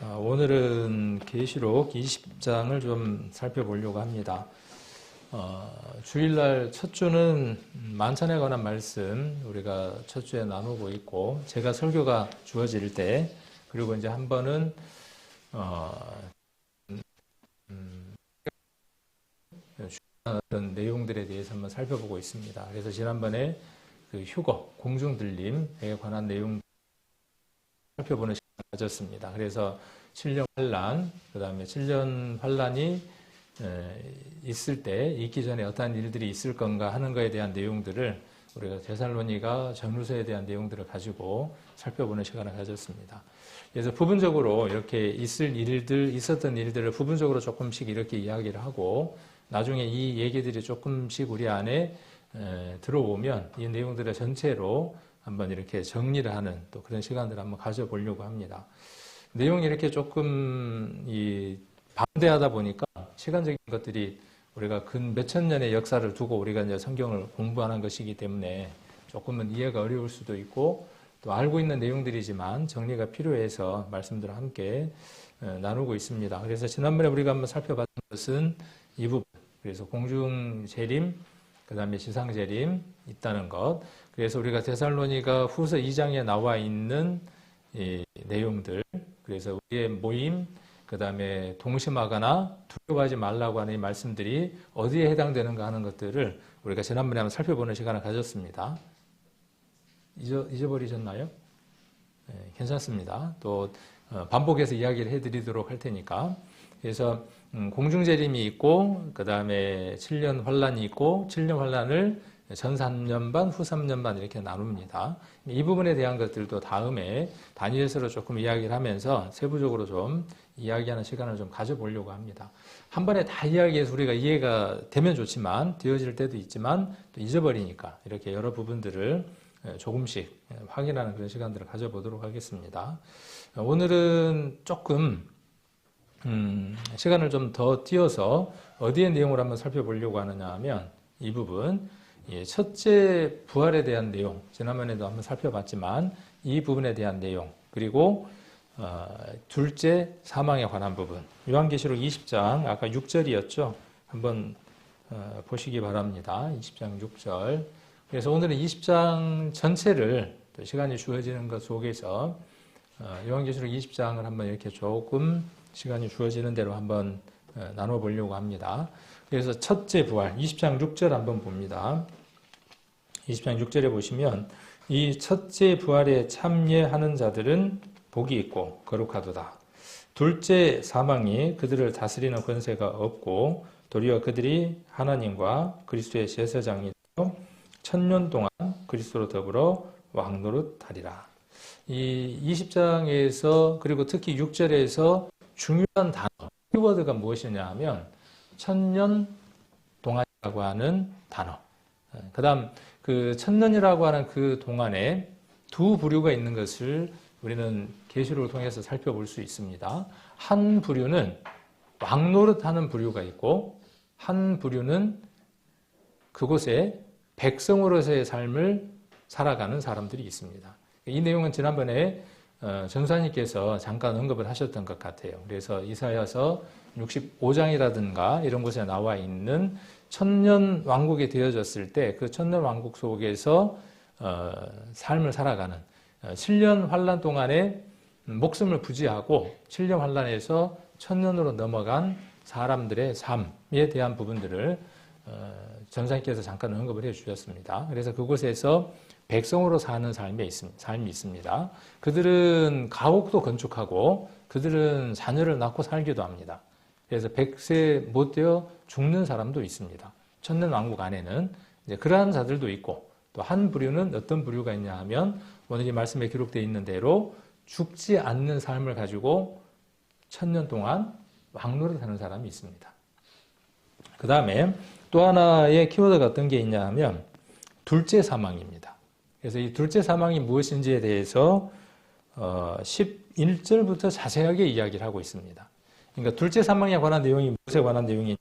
오늘은 계시록 20장을 좀 살펴보려고 합니다. 주일날 첫 주는 만찬에 관한 말씀 우리가 첫 주에 나누고 있고, 제가 설교가 주어질 때, 그리고 이제 한 번은 어떤 내용들에 대해서 한번 살펴보고 있습니다. 그래서 지난번에 그 휴거, 공중들림에 관한 내용 살펴보는 시간을 가졌습니다. 그래서 7년 환란, 그 다음에 7년 환란이 있을 때, 있기 전에 어떠한 일들이 있을 건가 하는 것에 대한 내용들을 우리가 데살로니가 전후서에 대한 내용들을 가지고 살펴보는 시간을 가졌습니다. 그래서 부분적으로 이렇게 있었던 일들을 부분적으로 조금씩 이렇게 이야기를 하고, 나중에 이 얘기들이 조금씩 우리 안에 들어오면 이 내용들을 전체로 한번 이렇게 정리를 하는 또 그런 시간들을 한번 가져보려고 합니다. 내용이 이렇게 조금 방대하다 보니까 시간적인 것들이 우리가 근 몇천 년의 역사를 두고 우리가 이제 성경을 공부하는 것이기 때문에 조금은 이해가 어려울 수도 있고, 또 알고 있는 내용들이지만 정리가 필요해서 말씀들을 함께 나누고 있습니다. 그래서 지난번에 우리가 한번 살펴봤던 것은 이 부분, 그래서 공중 재림, 그 다음에 지상 재림 있다는 것. 그래서 우리가 데살로니가 후서 2장에 나와 있는 이 내용들, 그래서 우리의 모임, 그 다음에 동심하거나 두려워하지 말라고 하는 이 말씀들이 어디에 해당되는가 하는 것들을 우리가 지난번에 한번 살펴보는 시간을 가졌습니다. 잊어버리셨나요? 네, 괜찮습니다. 또 반복해서 이야기를 해드리도록 할 테니까. 그래서 공중재림이 있고, 그 다음에 7년 환란이 있고, 7년 환란을 전 3년 반, 후 3년 반 이렇게 나눕니다. 이 부분에 대한 것들도 다음에 다니엘서로 조금 이야기를 하면서 세부적으로 좀 이야기하는 시간을 좀 가져보려고 합니다. 한 번에 다 이야기해서 우리가 이해가 되면 좋지만, 되어질 때도 있지만 또 잊어버리니까 이렇게 여러 부분들을 조금씩 확인하는 그런 시간들을 가져보도록 하겠습니다. 오늘은 조금 시간을 좀 더 띄어서 어디의 내용을 한번 살펴보려고 하느냐 하면, 이 부분, 첫째 부활에 대한 내용, 지난번에도 한번 살펴봤지만 이 부분에 대한 내용, 그리고 둘째 사망에 관한 부분, 요한계시록 20장 아까 6절이었죠. 한번 보시기 바랍니다. 20장 6절. 그래서 오늘은 20장 전체를 또 시간이 주어지는 것 속에서 요한계시록 20장을 한번 이렇게 조금 시간이 주어지는 대로 한번 나눠보려고 합니다. 그래서 첫째 부활, 20장 6절 한번 봅니다. 20장 6절에 보시면, 이 첫째 부활에 참여하는 자들은 복이 있고 거룩하도다. 둘째 사망이 그들을 다스리는 권세가 없고, 도리어 그들이 하나님과 그리스도의 제사장이 되어 1000년 동안 그리스도로 더불어 왕노릇하리라. 이 20장에서, 그리고 특히 6절에서 중요한 단어, 키워드가 무엇이냐 하면 1000년 동안이라고 하는 단어. 그 다음 그 1000년이라고 하는 그 동안에 두 부류가 있는 것을 우리는 계시록을 통해서 살펴볼 수 있습니다. 한 부류는 왕노릇하는 부류가 있고, 한 부류는 그곳에 백성으로서의 삶을 살아가는 사람들이 있습니다. 이 내용은 지난번에 전사님께서 잠깐 언급을 하셨던 것 같아요. 그래서 이사야서 65장이라든가 이런 곳에 나와 있는 1000년 왕국이 되어졌을 때 그 1000년 왕국 속에서 삶을 살아가는 7년 환란 동안에 목숨을 부지하고 7년 환란에서 1000년으로 넘어간 사람들의 삶에 대한 부분들을 전사님께서 잠깐 언급을 해 주셨습니다. 그래서 그곳에서 백성으로 사는 삶이 있습니다. 그들은 가옥도 건축하고 그들은 자녀를 낳고 살기도 합니다. 그래서 100세 못 되어 죽는 사람도 있습니다. 천년 왕국 안에는 이제 그러한 자들도 있고, 또 한 부류는 어떤 부류가 있냐 하면 오늘 이 말씀에 기록되어 있는 대로 죽지 않는 삶을 가지고 1000년 동안 왕노릇하는 사람이 있습니다. 그 다음에 또 하나의 키워드가 어떤 게 있냐 하면 둘째 사망입니다. 그래서 이 둘째 사망이 무엇인지에 대해서 11절부터 자세하게 이야기를 하고 있습니다. 그러니까 둘째 사망에 관한 내용이 무엇에 관한 내용이냐면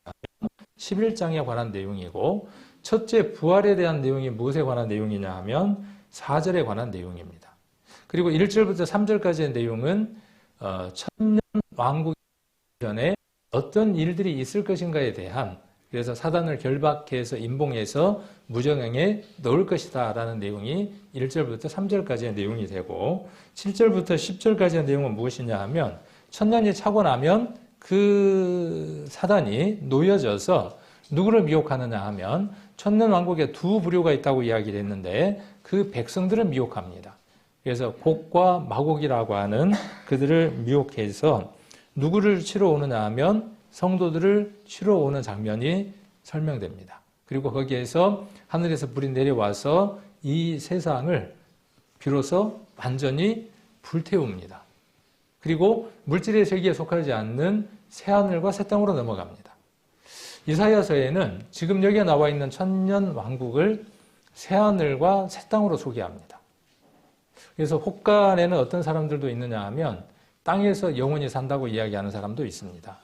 11장에 관한 내용이고, 첫째 부활에 대한 내용이 무엇에 관한 내용이냐 하면 4절에 관한 내용입니다. 그리고 1절부터 3절까지의 내용은 천년 왕국 전에 어떤 일들이 있을 것인가에 대한, 그래서 사단을 결박해서 임봉해서 무정형에 넣을 것이다 라는 내용이 1절부터 3절까지의 내용이 되고, 7절부터 10절까지의 내용은 무엇이냐 하면 천년이 차고 나면 그 사단이 놓여져서 누구를 미혹하느냐 하면 천년 왕국에 두 부류가 있다고 이야기를 했는데 그 백성들을 미혹합니다. 그래서 곡과 마곡이라고 하는 그들을 미혹해서 누구를 치러 오느냐 하면 성도들을 치러 오는 장면이 설명됩니다. 그리고 거기에서 하늘에서 불이 내려와서 이 세상을 비로소 완전히 불태웁니다. 그리고 물질의 세계에 속하지 않는 새하늘과 새 땅으로 넘어갑니다. 이사야서에는 지금 여기에 나와 있는 천년 왕국을 새하늘과 새 땅으로 소개합니다. 그래서 혹간에는 어떤 사람들도 있느냐 하면 땅에서 영원히 산다고 이야기하는 사람도 있습니다.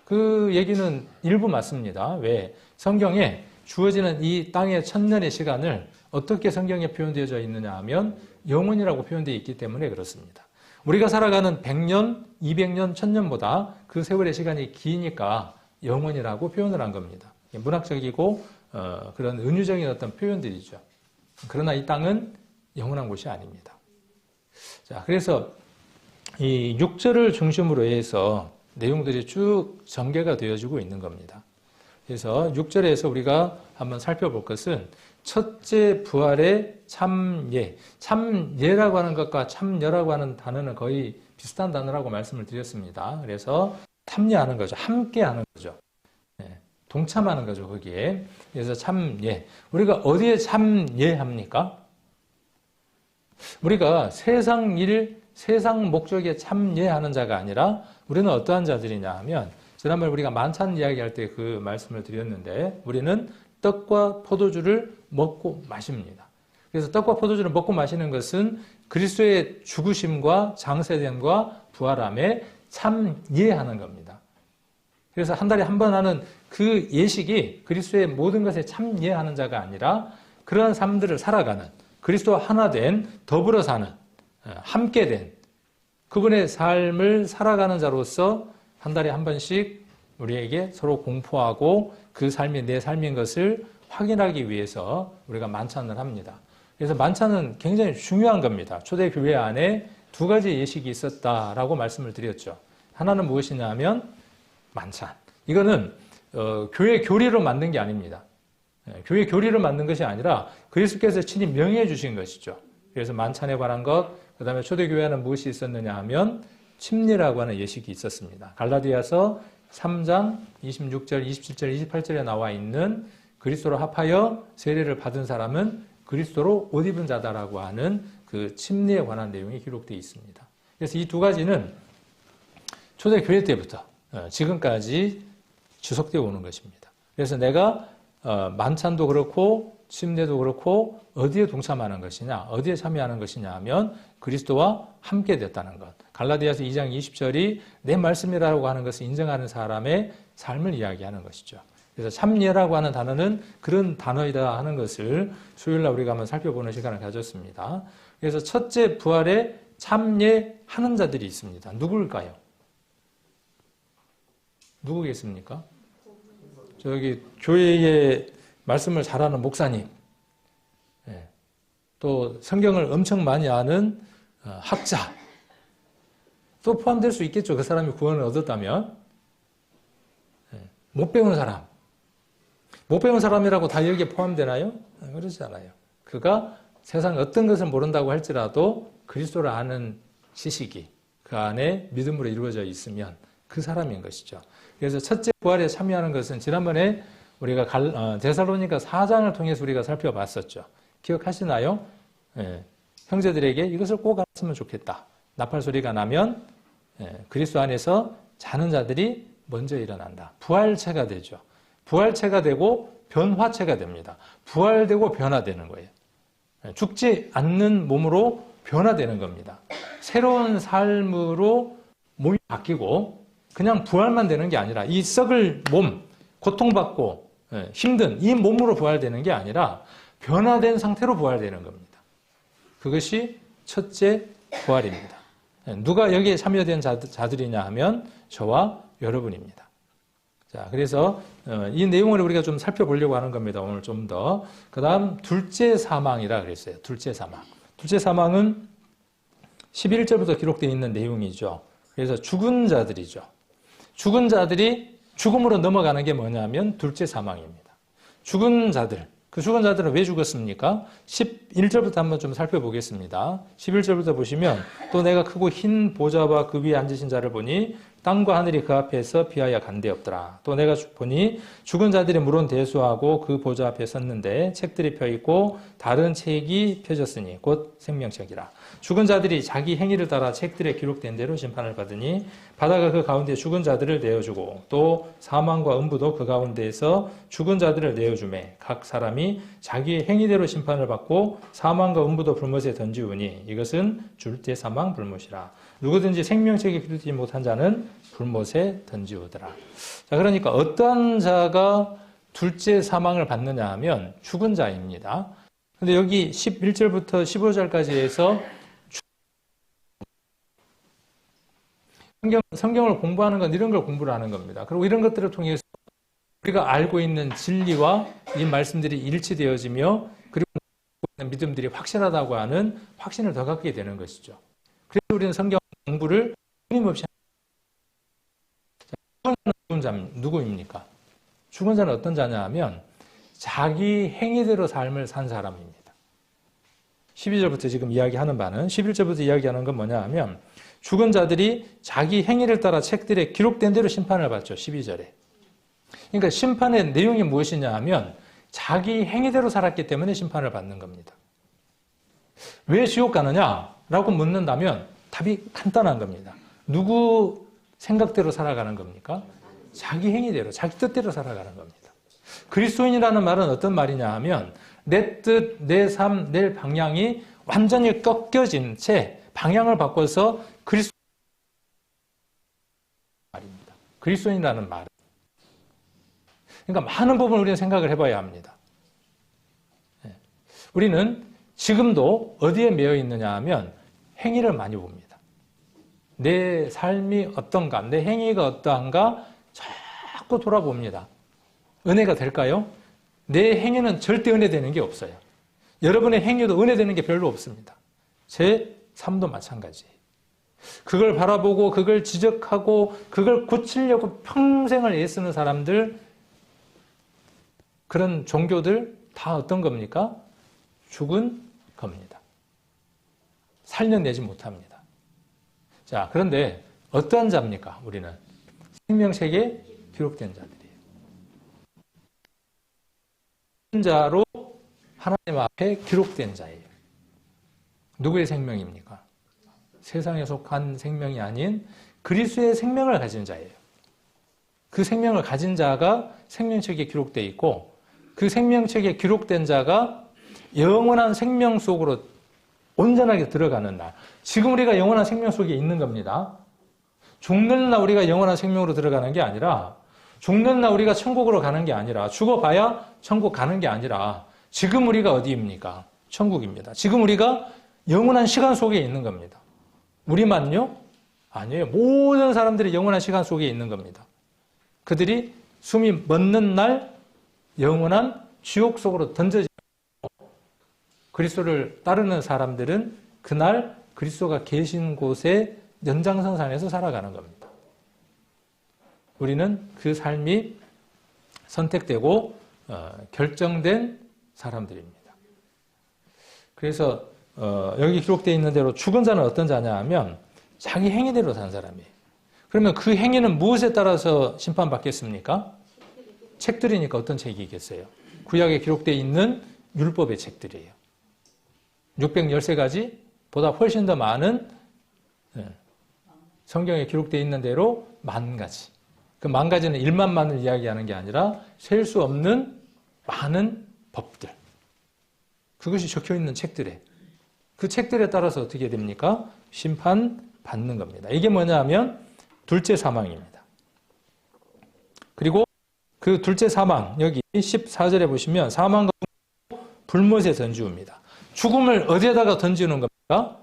그 얘기는 일부 맞습니다. 왜? 성경에 주어지는 이 땅의 천년의 시간을 어떻게 성경에 표현되어져 있느냐 하면 영원이라고 표현되어 있기 때문에 그렇습니다. 우리가 살아가는 100년, 200년, 1000년보다 그 세월의 시간이 기니까 영원이라고 표현을 한 겁니다. 문학적이고 그런 은유적인 어떤 표현들이죠. 그러나 이 땅은 영원한 곳이 아닙니다. 자, 그래서 이 6절을 중심으로 해서 내용들이 쭉 전개가 되어지고 있는 겁니다. 그래서 6절에서 우리가 한번 살펴볼 것은 첫째 부활의 참예. 참예라고 하는 것과 참여라고 하는 단어는 거의 비슷한 단어라고 말씀을 드렸습니다. 그래서 참여하는 거죠. 함께 하는 거죠. 동참하는 거죠, 거기에. 그래서 참예. 우리가 어디에 참예합니까? 우리가 세상 일, 세상 목적에 참여하는 자가 아니라 우리는 어떠한 자들이냐 하면 지난번에 우리가 만찬 이야기할 때 그 말씀을 드렸는데 우리는 떡과 포도주를 먹고 마십니다. 그래서 떡과 포도주를 먹고 마시는 것은 그리스도의 죽으심과 장세됨과 부활함에 참여하는 겁니다. 그래서 한 달에 한 번 하는 그 예식이 그리스도의 모든 것에 참여하는 자가 아니라 그러한 삶들을 살아가는 그리스도와 하나 된 더불어 사는 함께 된 그분의 삶을 살아가는 자로서 한 달에 한 번씩 우리에게 서로 공포하고 그 삶이 내 삶인 것을 확인하기 위해서 우리가 만찬을 합니다. 그래서 만찬은 굉장히 중요한 겁니다. 초대교회 안에 두 가지 예식이 있었다라고 말씀을 드렸죠. 하나는 무엇이냐 하면 만찬. 이거는 교회 교리로 만든 게 아닙니다. 교회 교리로 만든 것이 아니라 그리스도께서 친히 명해 주신 것이죠. 그래서 만찬에 관한 것, 그 다음에 초대교회에는 무엇이 있었느냐 하면 침례라고 하는 예식이 있었습니다. 갈라디아서 3장 26절, 27절, 28절에 나와 있는 그리스도로 합하여 세례를 받은 사람은 그리스도로 옷 입은 자다라고 하는 그 침례에 관한 내용이 기록되어 있습니다. 그래서 이 두 가지는 초대교회 때부터 지금까지 지속되어 오는 것입니다. 그래서 내가 만찬도 그렇고 침례도 그렇고 어디에 동참하는 것이냐, 어디에 참여하는 것이냐 하면 그리스도와 함께 됐다는 것. 갈라디아서 2장 20절이 내 말씀이라고 하는 것을 인정하는 사람의 삶을 이야기하는 것이죠. 그래서 참예라고 하는 단어는 그런 단어이다 하는 것을 수요일날 우리가 한번 살펴보는 시간을 가졌습니다. 그래서 첫째 부활에 참예하는 자들이 있습니다. 누구일까요? 누구겠습니까? 저기 교회에 말씀을 잘하는 목사님, 또 성경을 엄청 많이 아는 학자, 또 포함될 수 있겠죠. 그 사람이 구원을 얻었다면. 못 배운 사람. 못 배운 사람이라고 다 여기에 포함되나요? 그렇지 않아요. 그가 세상 어떤 것을 모른다고 할지라도 그리스도를 아는 지식이 그 안에 믿음으로 이루어져 있으면 그 사람인 것이죠. 그래서 첫째 부활에 참여하는 것은 지난번에 우리가 데살로니가 4장을 통해서 우리가 살펴봤었죠. 기억하시나요? 형제들에게 이것을 꼭 알았으면 좋겠다. 나팔 소리가 나면 그리스도 안에서 자는 자들이 먼저 일어난다. 부활체가 되죠. 부활체가 되고 변화체가 됩니다. 부활되고 변화되는 거예요. 죽지 않는 몸으로 변화되는 겁니다. 새로운 삶으로 몸이 바뀌고 그냥 부활만 되는 게 아니라 이 썩을 몸, 고통받고 힘든 이 몸으로 부활되는 게 아니라 변화된 상태로 부활되는 겁니다. 그것이 첫째 부활입니다. 누가 여기에 참여된 자들이냐 하면 저와 여러분입니다. 자, 그래서 이 내용을 우리가 좀 살펴보려고 하는 겁니다. 오늘 좀 더. 그 다음 둘째 사망이라 그랬어요. 둘째 사망. 둘째 사망은 11절부터 기록되어 있는 내용이죠. 그래서 죽은 자들이죠. 죽은 자들이 죽음으로 넘어가는 게 뭐냐면 둘째 사망입니다. 죽은 자들. 그 죽은 자들은 왜 죽었습니까? 11절부터 한번 좀 살펴보겠습니다. 11절부터 보시면 또 내가 크고 흰 보좌와 그 위에 앉으신 자를 보니 땅과 하늘이 그 앞에서 피하여 간데없더라. 또 내가 보니 죽은 자들이 물은 대수하고 그 보좌 앞에 섰는데 책들이 펴있고 다른 책이 펴졌으니 곧 생명책이라. 죽은 자들이 자기 행위를 따라 책들에 기록된 대로 심판을 받으니 바다가 그 가운데 죽은 자들을 내어주고 또 사망과 음부도 그 가운데에서 죽은 자들을 내어주매 각 사람이 자기의 행위대로 심판을 받고 사망과 음부도 불못에 던지우니 이것은 줄대 사망 불못이라. 누구든지 생명책에 기록되지 못한 자는 불못에 던지우더라. 자, 그러니까 어떠한 자가 둘째 사망을 받느냐 하면 죽은 자입니다. 근데 여기 11절부터 15절까지 해서 성경을 공부하는 건 이런 걸 공부를 하는 겁니다. 그리고 이런 것들을 통해서 우리가 알고 있는 진리와 이 말씀들이 일치되어지며 그리고 믿음들이 확실하다고 하는 확신을 더 갖게 되는 것이죠. 그래서 우리는 성경 공부를 끊임없이 죽은 자는 누구입니까? 죽은 자는 어떤 자냐 하면 자기 행위대로 삶을 산 사람입니다. 12절부터 지금 이야기하는 바는 11절부터 이야기하는 건 뭐냐 하면 죽은 자들이 자기 행위를 따라 책들에 기록된 대로 심판을 받죠. 12절에. 그러니까 심판의 내용이 무엇이냐 하면 자기 행위대로 살았기 때문에 심판을 받는 겁니다. 왜 지옥 가느냐라고 묻는다면 답이 간단한 겁니다. 누구 생각대로 살아가는 겁니까? 자기 행위대로, 자기 뜻대로 살아가는 겁니다. 그리스도인이라는 말은 어떤 말이냐 하면 내 뜻, 내 삶, 내 방향이 완전히 꺾여진 채 방향을 바꿔서 그리스도 말입니다. 그리스도인이라는 말은. 그러니까 많은 부분을 우리는 생각을 해봐야 합니다. 우리는 지금도 어디에 매여 있느냐 하면 행위를 많이 봅니다. 내 삶이 어떤가, 내 행위가 어떠한가 자꾸 돌아봅니다. 은혜가 될까요? 내 행위는 절대 은혜되는 게 없어요. 여러분의 행위도 은혜되는 게 별로 없습니다. 제 삶도 마찬가지예요. 그걸 바라보고 그걸 지적하고 그걸 고치려고 평생을 애쓰는 사람들, 그런 종교들 다 어떤 겁니까? 죽은 겁니다. 살려내지 못합니다. 자, 그런데 어떠한 자입니까? 우리는 생명책에 기록된 자들이에요. 자로 하나님 앞에 기록된 자예요. 누구의 생명입니까? 세상에 속한 생명이 아닌 그리스도의 생명을 가진 자예요. 그 생명을 가진 자가 생명책에 기록되어 있고 그 생명책에 기록된 자가 영원한 생명 속으로 온전하게 들어가는 날. 지금 우리가 영원한 생명 속에 있는 겁니다. 죽는 날 우리가 영원한 생명으로 들어가는 게 아니라 죽는 날 우리가 천국으로 가는 게 아니라 죽어봐야 천국 가는 게 아니라 지금 우리가 어디입니까? 천국입니다. 지금 우리가 영원한 시간 속에 있는 겁니다. 우리만요? 아니에요. 모든 사람들이 영원한 시간 속에 있는 겁니다. 그들이 숨이 멎는 날 영원한 지옥 속으로 던져지고 그리스도를 따르는 사람들은 그날 그리스도가 계신 곳에 연장선상에서 살아가는 겁니다. 우리는 그 삶이 선택되고 결정된 사람들입니다. 그래서 여기 기록되어 있는 대로 죽은 자는 어떤 자냐 하면 자기 행위대로 산 사람이에요. 그러면 그 행위는 무엇에 따라서 심판받겠습니까? 책들이니까 어떤 책이 있겠어요? 구약에 기록되어 있는 율법의 책들이에요. 613가지 보다 훨씬 더 많은 성경에 기록되어 있는 대로 10,000가지. 그 10,000가지는 1만만을 이야기하는 게 아니라 셀 수 없는 많은 법들. 그것이 적혀 있는 책들에 그 책들에 따라서 어떻게 됩니까? 심판받는 겁니다. 이게 뭐냐 하면 둘째 사망입니다. 그리고 그 둘째 사망 여기 14절에 보시면 사망과 불못에 던지웁니다. 죽음을 어디에다가 던지는 겁니까?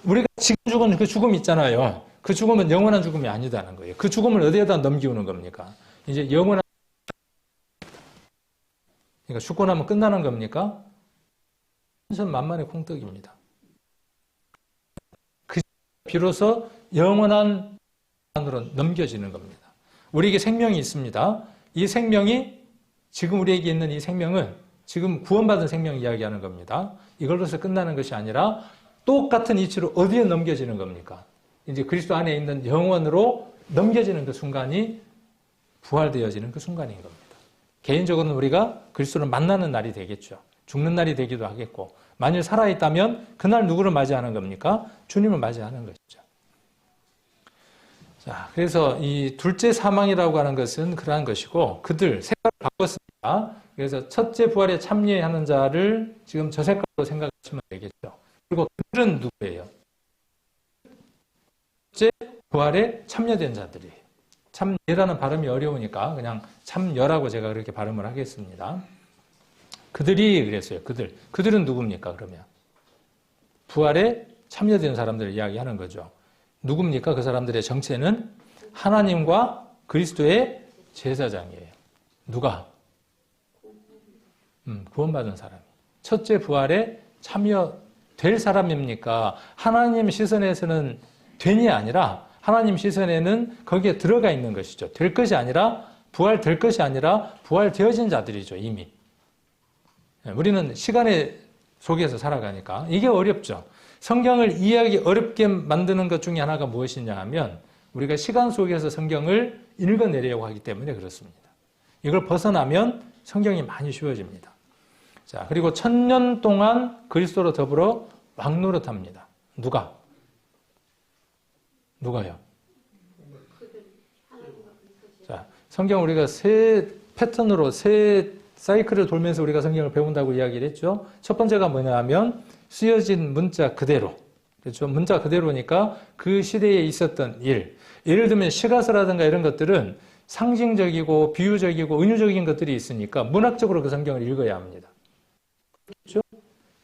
우리가 지금 죽은 그 죽음 있잖아요. 그 죽음은 영원한 죽음이 아니다는 거예요. 그 죽음을 어디에다 넘기우는 겁니까? 이제 영원한, 그러니까 죽고 나면 끝나는 겁니까? 천만만의 콩떡입니다. 그 비로소 영원한 으로 넘겨지는 겁니다. 우리에게 생명이 있습니다. 이 생명이 지금 우리에게 있는 이 생명은 지금 구원받은 생명 이야기하는 겁니다. 이걸로서 끝나는 것이 아니라 똑같은 이치로 어디에 넘겨지는 겁니까? 이제 그리스도 안에 있는 영원으로 넘겨지는 그 순간이 부활되어지는 그 순간인 겁니다. 개인적으로는 우리가 그리스도를 만나는 날이 되겠죠. 죽는 날이 되기도 하겠고, 만일 살아있다면 그날 누구를 맞이하는 겁니까? 주님을 맞이하는 것이죠. 자, 그래서 이 둘째 사망이라고 하는 것은 그러한 것이고, 그들 색깔을 바꿨습니다. 그래서 첫째 부활에 참여하는 자를 지금 저 색깔로 생각하시면 되겠죠. 그리고 그들은 누구예요? 첫째 부활에 참여된 자들이에요. 참여라는 발음이 어려우니까 그냥 참여라고 제가 그렇게 발음을 하겠습니다. 그들이 그랬어요. 그들은 누굽니까, 그러면? 부활에 참여된 사람들을 이야기하는 거죠. 누굽니까? 그 사람들의 정체는 하나님과 그리스도의 제사장이에요. 누가? 구원받은 사람이. 첫째 부활에 참여될 사람입니까? 하나님 시선에서는 된이 아니라 하나님 시선에는 거기에 들어가 있는 것이죠. 될 것이 아니라 부활될 것이 아니라 부활되어진 자들이죠, 이미. 우리는 시간의 속에서 살아가니까 이게 어렵죠. 성경을 이해하기 어렵게 만드는 것 중에 하나가 무엇이냐 하면 우리가 시간 속에서 성경을 읽어내려고 하기 때문에 그렇습니다. 이걸 벗어나면 성경이 많이 쉬워집니다. 자, 그리고 1000년 동안 그리스도로 더불어 왕노릇합니다. 누가요? 자, 성경 우리가 세 패턴으로 세 사이클을 돌면서 우리가 성경을 배운다고 이야기를 했죠. 첫 번째가 뭐냐 하면 쓰여진 문자 그대로. 그렇죠. 문자 그대로니까 그 시대에 있었던 일. 예를 들면 시가서라든가 이런 것들은 상징적이고 비유적이고 은유적인 것들이 있으니까 문학적으로 그 성경을 읽어야 합니다. 그렇죠?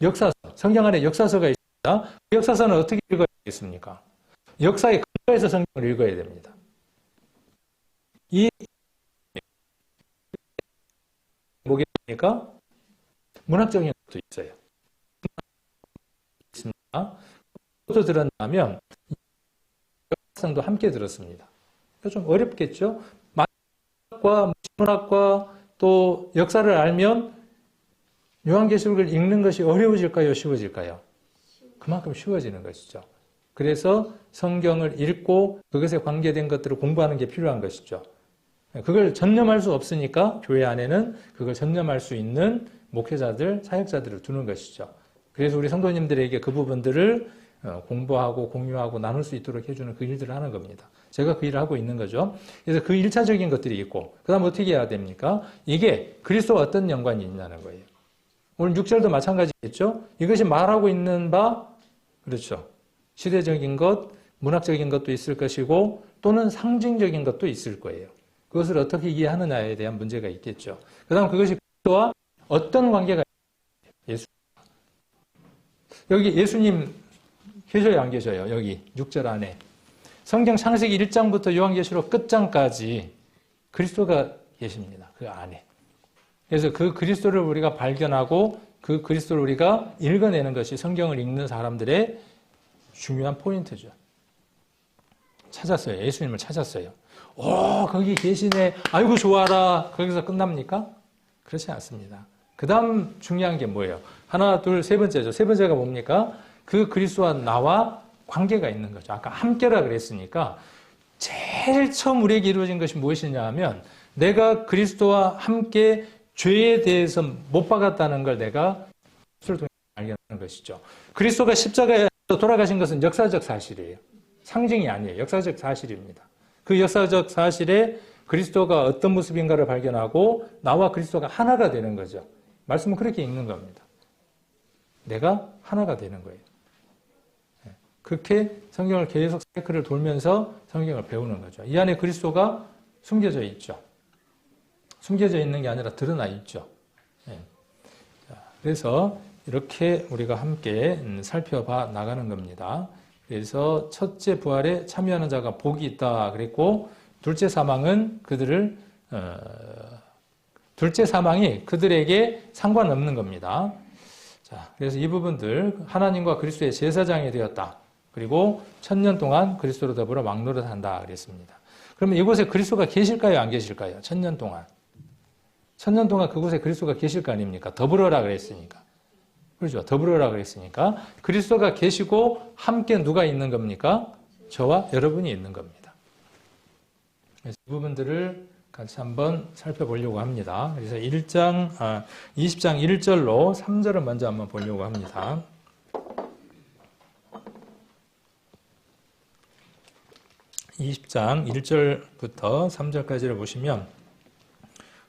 역사서. 성경 안에 역사서가 있습니다. 그 역사서는 어떻게 읽어야 되겠습니까? 역사의 근거에서 성경을 읽어야 됩니다. 이 뭐겠습니까? 문학적인 것도 있어요. 있습니다. 그것도 들었다면 역사성도 함께 들었습니다. 좀 어렵겠죠? 문학과 문학과 또 역사를 알면 요한계시록을 읽는 것이 어려워질까요? 쉬워질까요? 그만큼 쉬워지는 것이죠. 그래서 성경을 읽고 그것에 관계된 것들을 공부하는 게 필요한 것이죠. 그걸 전념할 수 없으니까 교회 안에는 그걸 전념할 수 있는 목회자들, 사역자들을 두는 것이죠. 그래서 우리 성도님들에게 그 부분들을 공부하고 공유하고 나눌 수 있도록 해주는 그 일들을 하는 겁니다. 제가 그 일을 하고 있는 거죠. 그래서 그 1차적인 것들이 있고 그 다음 어떻게 해야 됩니까? 이게 그리스도와 어떤 연관이 있냐는 거예요. 오늘 6절도 마찬가지겠죠. 이것이 말하고 있는 바, 그렇죠. 시대적인 것, 문학적인 것도 있을 것이고 또는 상징적인 것도 있을 거예요. 그것을 어떻게 이해하느냐에 대한 문제가 있겠죠. 그 다음 그것이 그리스도와 어떤 관계가 예수. 여기 예수님 계셔요, 안 계셔요? 여기 6절 안에. 성경 창세기 1장부터 요한계시록 끝장까지 그리스도가 계십니다. 그 안에. 그래서 그 그리스도를 우리가 발견하고 그 그리스도를 우리가 읽어내는 것이 성경을 읽는 사람들의 중요한 포인트죠. 찾았어요. 예수님을 찾았어요. 오, 거기 계시네. 아이고, 좋아라. 거기서 끝납니까? 그렇지 않습니다. 그 다음 중요한 게 뭐예요? 하나, 둘, 세 번째죠. 세 번째가 뭡니까? 그 그리스도와 나와 관계가 있는 거죠. 아까 함께라 그랬으니까 제일 처음 우리에게 이루어진 것이 무엇이냐 하면 내가 그리스도와 함께 죄에 대해서 못 박았다는 걸 내가 그리스도를 통해 발견하는 것이죠. 그리스도가 십자가에 돌아가신 것은 역사적 사실이에요. 상징이 아니에요. 역사적 사실입니다. 그 역사적 사실에 그리스도가 어떤 모습인가를 발견하고 나와 그리스도가 하나가 되는 거죠. 말씀은 그렇게 읽는 겁니다. 내가 하나가 되는 거예요. 그렇게 성경을 계속 사이클을 돌면서 성경을 배우는 거죠. 이 안에 그리스도가 숨겨져 있죠. 숨겨져 있는 게 아니라 드러나 있죠. 그래서 이렇게 우리가 함께 살펴봐 나가는 겁니다. 그래서 첫째 부활에 참여하는 자가 복이 있다 그랬고, 둘째 사망은 둘째 사망이 그들에게 상관없는 겁니다. 자, 그래서 이 부분들, 하나님과 그리스도의 제사장이 되었다. 그리고 1000년 동안 그리스도로 더불어 왕노릇한다 그랬습니다. 그러면 이곳에 그리스도가 계실까요? 안 계실까요? 1000년 동안. 1000년 동안 그곳에 그리스도가 계실 거 아닙니까? 더불어라 그랬으니까. 그렇죠? 더불어라 그랬으니까. 그리스도가 계시고 함께 누가 있는 겁니까? 저와 여러분이 있는 겁니다. 그래서 이 부분들을 같이 한번 살펴보려고 합니다. 그래서 20장 1절로 3절을 먼저 한번 보려고 합니다. 20장 1절부터 3절까지를 보시면,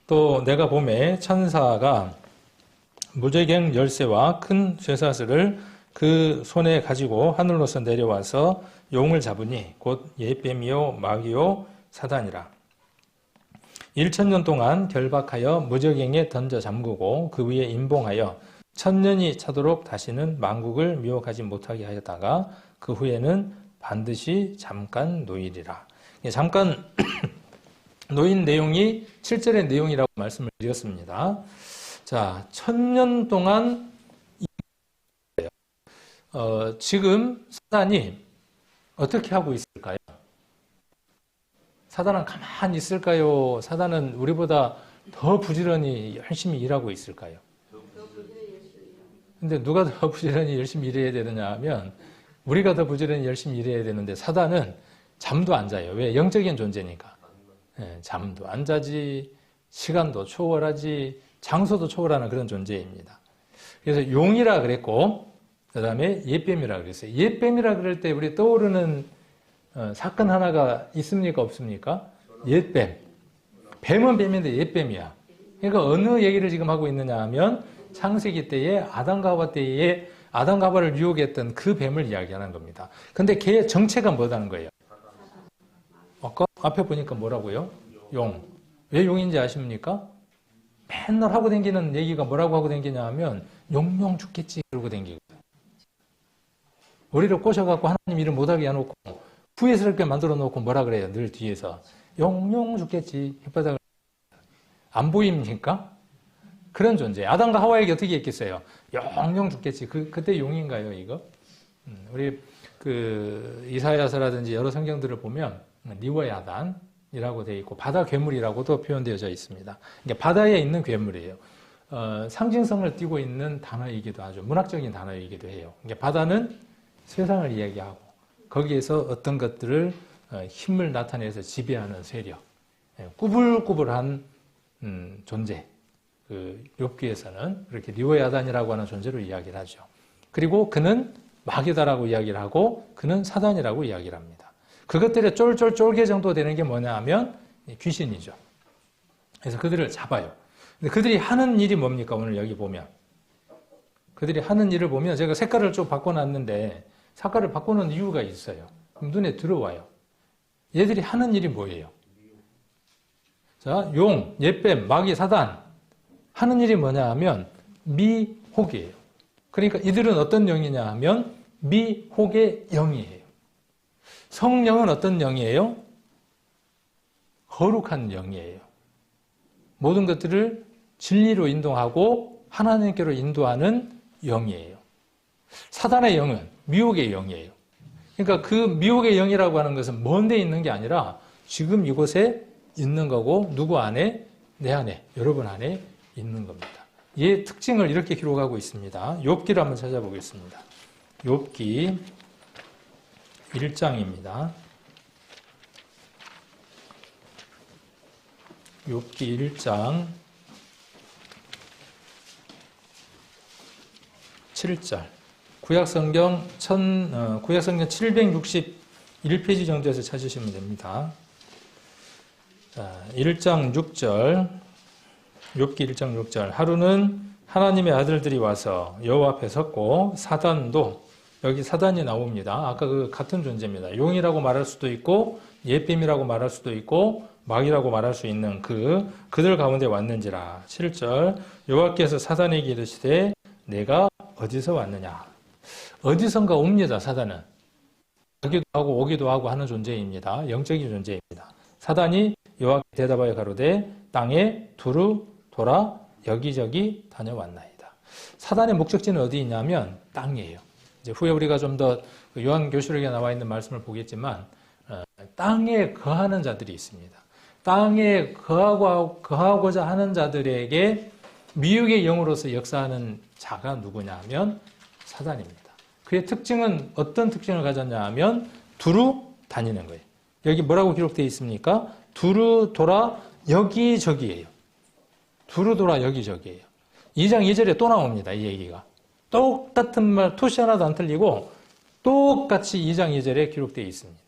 또 내가 보매 천사가 무저갱 열쇠와 큰 쇠사슬을 그 손에 가지고 하늘로서 내려와서 용을 잡으니 곧 옛뱀이요 마귀요 사단이라. 1000년 동안 결박하여 무저갱에 던져 잠그고 그 위에 임봉하여 1000년이 차도록 다시는 만국을 미혹하지 못하게 하였다가 그 후에는 반드시 잠깐 놓이리라. 잠깐 놓인 내용이 7절의 내용이라고 말씀을 드렸습니다. 자, 1000년 동안 지금 사단이 어떻게 하고 있을까요? 사단은 가만히 있을까요? 사단은 우리보다 더 부지런히 열심히 일하고 있을까요? 근데 누가 더 부지런히 열심히 일해야 되느냐 하면 우리가 더 부지런히 열심히 일해야 되는데, 사단은 잠도 안 자요. 왜? 영적인 존재니까. 잠도 안 자지, 시간도 초월하지, 장소도 초월하는 그런 존재입니다. 그래서 용이라 그랬고, 그 다음에 옛뱀이라 그랬어요. 옛뱀이라 그럴 때 우리 떠오르는 사건 하나가 있습니까? 없습니까? 옛뱀. 뱀은 뱀인데 옛뱀이야. 그러니까 어느 얘기를 지금 하고 있느냐 하면 창세기 때에 아담과 하와를 유혹했던 그 뱀을 이야기하는 겁니다. 근데 걔의 정체가 뭐라는 거예요? 아까 앞에 보니까 뭐라고요? 용. 왜 용인지 아십니까? 맨날 하고 다니는 얘기가 뭐라고 하고 다니냐 하면 용용 죽겠지 그러고 다니거든. 우리를 꼬셔갖고 하나님 일을 못하게 해놓고 후회스럽게 만들어 놓고 뭐라 그래요? 늘 뒤에서 용용 죽겠지. 혓바닥을 안 보입니까? 그런 존재. 아담과 하와에게 어떻게 했겠어요? 영영 죽겠지. 그때 용인가요, 이거? 우리 이사야서라든지 여러 성경들을 보면 니워야단이라고 되어 있고 바다 괴물이라고도 표현되어져 있습니다. 그러니까 바다에 있는 괴물이에요. 상징성을 띠고 있는 단어이기도 하죠. 문학적인 단어이기도 해요. 그러니까 바다는 세상을 이야기하고 거기에서 어떤 것들을 힘을 나타내서 지배하는 세력, 꾸불꾸불한 존재. 욥기에서는 그렇게 리오야단이라고 하는 존재로 이야기를 하죠. 그리고 그는 마귀다라고 이야기를 하고 그는 사단이라고 이야기를 합니다. 그것들의 쫄게 정도 되는 게 뭐냐 하면 귀신이죠. 그래서 그들을 잡아요. 근데 그들이 하는 일이 뭡니까? 오늘 여기 보면 그들이 하는 일을 보면 제가 색깔을 좀 바꿔놨는데 색깔을 바꾸는 이유가 있어요. 그럼 눈에 들어와요. 얘들이 하는 일이 뭐예요? 자, 용, 옛뱀, 마귀, 사단 하는 일이 뭐냐 하면 미혹이에요. 그러니까 이들은 어떤 영이냐 하면 미혹의 영이에요. 성령은 어떤 영이에요? 거룩한 영이에요. 모든 것들을 진리로 인도하고 하나님께로 인도하는 영이에요. 사단의 영은 미혹의 영이에요. 그러니까 그 미혹의 영이라고 하는 것은 먼 데 있는 게 아니라 지금 이곳에 있는 거고 누구 안에? 내 안에, 여러분 안에 있는 겁니다. 얘 특징을 이렇게 기록하고 있습니다. 욥기를 한번 찾아보겠습니다. 욥기 1장입니다. 욥기 1장 7절. 구약성경 761페이지 정도에서 찾으시면 됩니다. 자, 1장 6절. 욥기 1장 6절. 하루는 하나님의 아들들이 와서 여호와 앞에 섰고 사단도, 여기 사단이 나옵니다. 아까 그 같은 존재입니다. 용이라고 말할 수도 있고 옛뱀이라고 말할 수도 있고 마귀라고 말할 수 있는 그들 가운데 왔는지라. 7절. 여호와께서 사단에게 이르시되 내가 어디서 왔느냐. 어디선가 옵니다. 사단은. 가기도 하고 오기도 하고 하는 존재입니다. 영적인 존재입니다. 사단이 여호와께 대답하여 가로되 땅에 두루 돌아 여기저기 다녀왔나이다. 사단의 목적지는 어디 있냐면 땅이에요. 이제 후에 우리가 좀 더 요한계시록에 나와 있는 말씀을 보겠지만 땅에 거하는 자들이 있습니다. 땅에 거하고자 하는 자들에게 미혹의 영으로서 역사하는 자가 누구냐 하면 사단입니다. 그의 특징은 어떤 특징을 가졌냐 하면 두루 다니는 거예요. 여기 뭐라고 기록되어 있습니까? 두루 돌아 여기저기예요. 두루 돌아 여기저기예요. 2장 2절에 또 나옵니다. 이 얘기가. 똑같은 말, 토시 하나도 안 틀리고 똑같이 2장 2절에 기록되어 있습니다.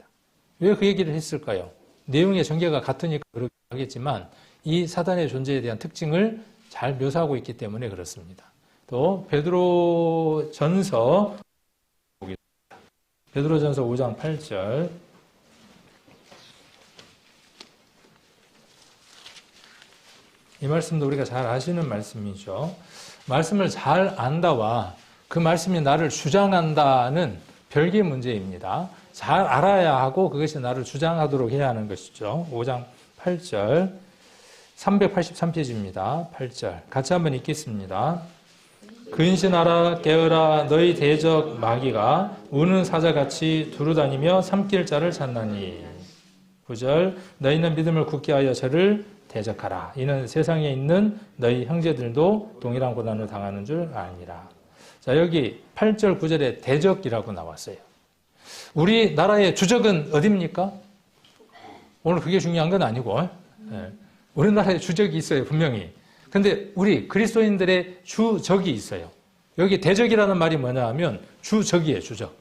왜 그 얘기를 했을까요? 내용의 전개가 같으니까 그렇게 하겠지만 이 사단의 존재에 대한 특징을 잘 묘사하고 있기 때문에 그렇습니다. 또 베드로전서 5장 8절 이 말씀도 우리가 잘 아시는 말씀이죠. 말씀을 잘 안다와 그 말씀이 나를 주장한다는 별개의 문제입니다. 잘 알아야 하고 그것이 나를 주장하도록 해야 하는 것이죠. 5장 8절 383페이지입니다. 8절 같이 한번 읽겠습니다. 근신하라 깨어라 너희 대적 마귀가 우는 사자같이 두루다니며 삼킬 자를 찾나니 9절 너희는 믿음을 굳게 하여 저를 대적하라. 이는 세상에 있는 너희 형제들도 동일한 고난을 당하는 줄 아니라. 자, 여기 8절 9절에 대적이라고 나왔어요. 우리나라의 주적은 어디입니까? 오늘 그게 중요한 건 아니고 우리나라에 주적이 있어요. 분명히. 근데 우리 그리스도인들의 주적이 있어요. 여기 대적이라는 말이 뭐냐 하면 주적이에요. 주적.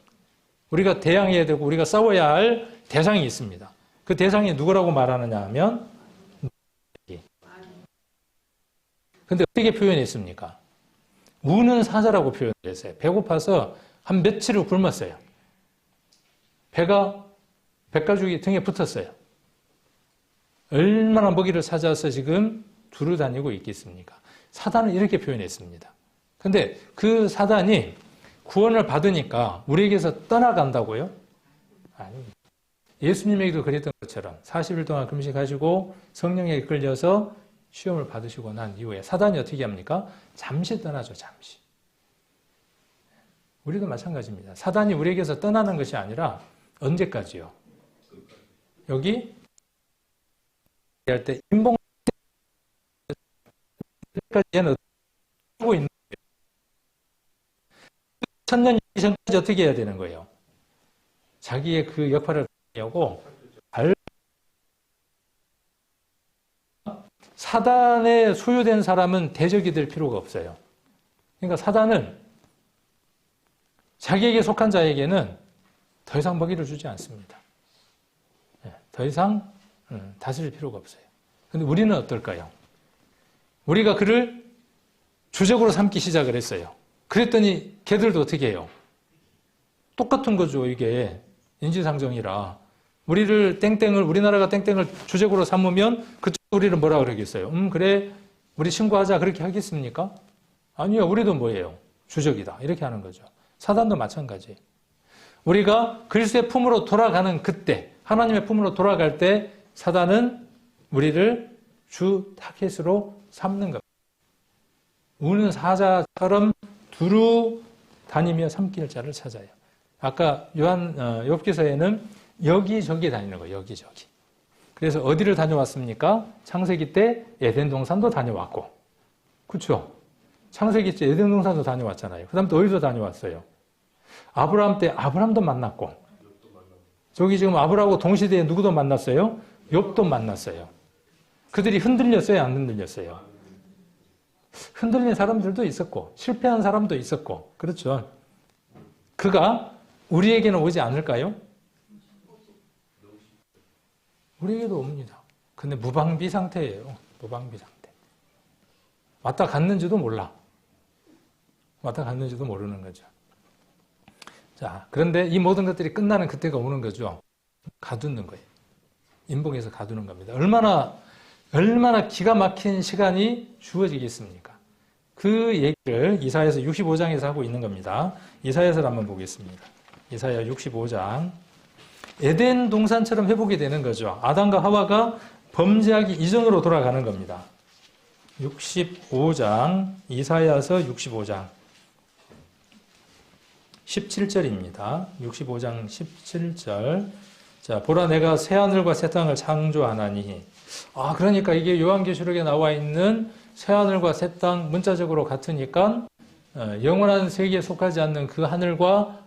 우리가 대항해야 되고 우리가 싸워야 할 대상이 있습니다. 그 대상이 누구라고 말하느냐 하면 근데 어떻게 표현했습니까? 우는 사자라고 표현했어요. 배고파서 한 며칠을 굶었어요. 백가죽이 등에 붙었어요. 얼마나 먹이를 찾아서 지금 두루 다니고 있겠습니까? 사단은 이렇게 표현했습니다. 근데 그 사단이 구원을 받으니까 우리에게서 떠나간다고요? 아닙니다. 예수님에게도 그랬던 것처럼 40일 동안 금식하시고 성령에 이끌려서 시험을 받으시고 난 이후에 사단이 어떻게 합니까? 잠시 떠나죠. 잠시. 우리도 마찬가지입니다. 사단이 우리에게서 떠나는 것이 아니라 언제까지요? 여기 할 때 인봉 까지는 하고 있는 거예요. 천년 이전까지 어떻게 해야 되는 거예요? 자기의 그 역할을 하고 사단에 소유된 사람은 대적이 될 필요가 없어요. 그러니까 사단은 자기에게 속한 자에게는 더 이상 먹이를 주지 않습니다. 더 이상 다스릴 필요가 없어요. 근데 우리는 어떨까요? 우리가 그를 주적으로 삼기 시작을 했어요. 그랬더니 걔들도 어떻게 해요? 똑같은 거죠. 이게 인지상정이라. 우리나라가 땡땡을 주적으로 삼으면 그쪽 우리를 뭐라 그러겠어요? 그래, 우리 신고하자. 그렇게 하겠습니까? 아니요. 우리도 뭐예요? 주적이다. 이렇게 하는 거죠. 사단도 마찬가지. 우리가 그리스도의 품으로 돌아가는 그때, 하나님의 품으로 돌아갈 때 사단은 우리를 주 타겟으로 삼는 겁니다. 우는 사자처럼 두루 다니며 삼킬 자를 찾아요. 아까 욥기서에는 여기저기 다니는 거예요. 여기저기. 그래서 어디를 다녀왔습니까? 창세기 때 에덴 동산도 다녀왔고. 그렇죠? 창세기 때 에덴 동산도 다녀왔잖아요. 그 다음 또 어디서 다녀왔어요? 아브라함 때 아브라함도 만났고. 저기 지금 아브라함하고 동시대에 누구도 만났어요? 욥도 만났어요. 그들이 흔들렸어요? 안 흔들렸어요? 흔들린 사람들도 있었고 실패한 사람도 있었고 그렇죠. 그가 우리에게는 오지 않을까요? 우리에게도 옵니다. 근데 무방비 상태예요. 무방비 상태. 왔다 갔는지도 몰라. 왔다 갔는지도 모르는 거죠. 자, 그런데 이 모든 것들이 끝나는 그때가 오는 거죠. 가두는 거예요. 인봉에서 가두는 겁니다. 얼마나 기가 막힌 시간이 주어지겠습니까? 그 얘기를 이사야서 65장에서 하고 있는 겁니다. 이사야서를 한번 보겠습니다. 이사야 65장 에덴 동산처럼 회복이 되는 거죠. 아담과 하와가 범죄하기 이전으로 돌아가는 겁니다. 65장, 이사야서 65장 17절입니다. 65장 17절. 자, 보라 내가 새하늘과 새 땅을 창조하나니. 그러니까 이게 요한계시록에 나와 있는 새하늘과 새 땅 문자적으로 같으니까 영원한 세계에 속하지 않는 그 하늘과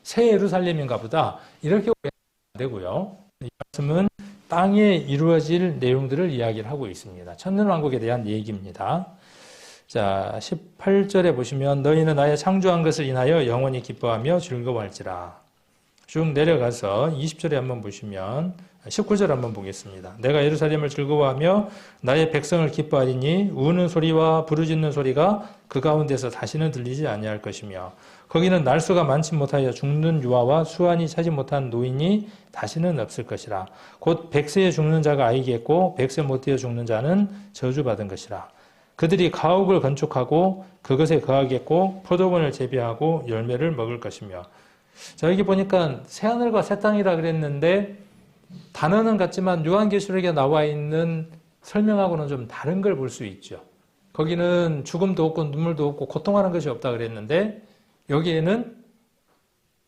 새 예루살렘인가 보다. 이렇게 오해하면 안 되고요. 이 말씀은 땅에 이루어질 내용들을 이야기를 하고 있습니다. 천년왕국에 대한 얘기입니다. 자, 18절에 보시면 너희는 나의 창조한 것을 인하여 영원히 기뻐하며 즐거워할지라. 쭉 내려가서 20절에 한번 보시면 19절 한번 보겠습니다. 내가 예루살렘을 즐거워하며 나의 백성을 기뻐하리니 우는 소리와 부르짖는 소리가 그 가운데서 다시는 들리지 아니할 것이며 거기는 날수가 많지 못하여 죽는 유아와 수완이 차지 못한 노인이 다시는 없을 것이라. 곧 100세에 죽는 자가 아이겠고 100세 못 되어 죽는 자는 저주받은 것이라. 그들이 가옥을 건축하고 그것에 거하겠고 포도원을 재배하고 열매를 먹을 것이며. 자, 여기 보니까 새하늘과 새 땅이라 그랬는데 단어는 같지만 요한계시록에 나와 있는 설명하고는 좀 다른 걸 볼 수 있죠. 거기는 죽음도 없고 눈물도 없고 고통하는 것이 없다 그랬는데 여기에는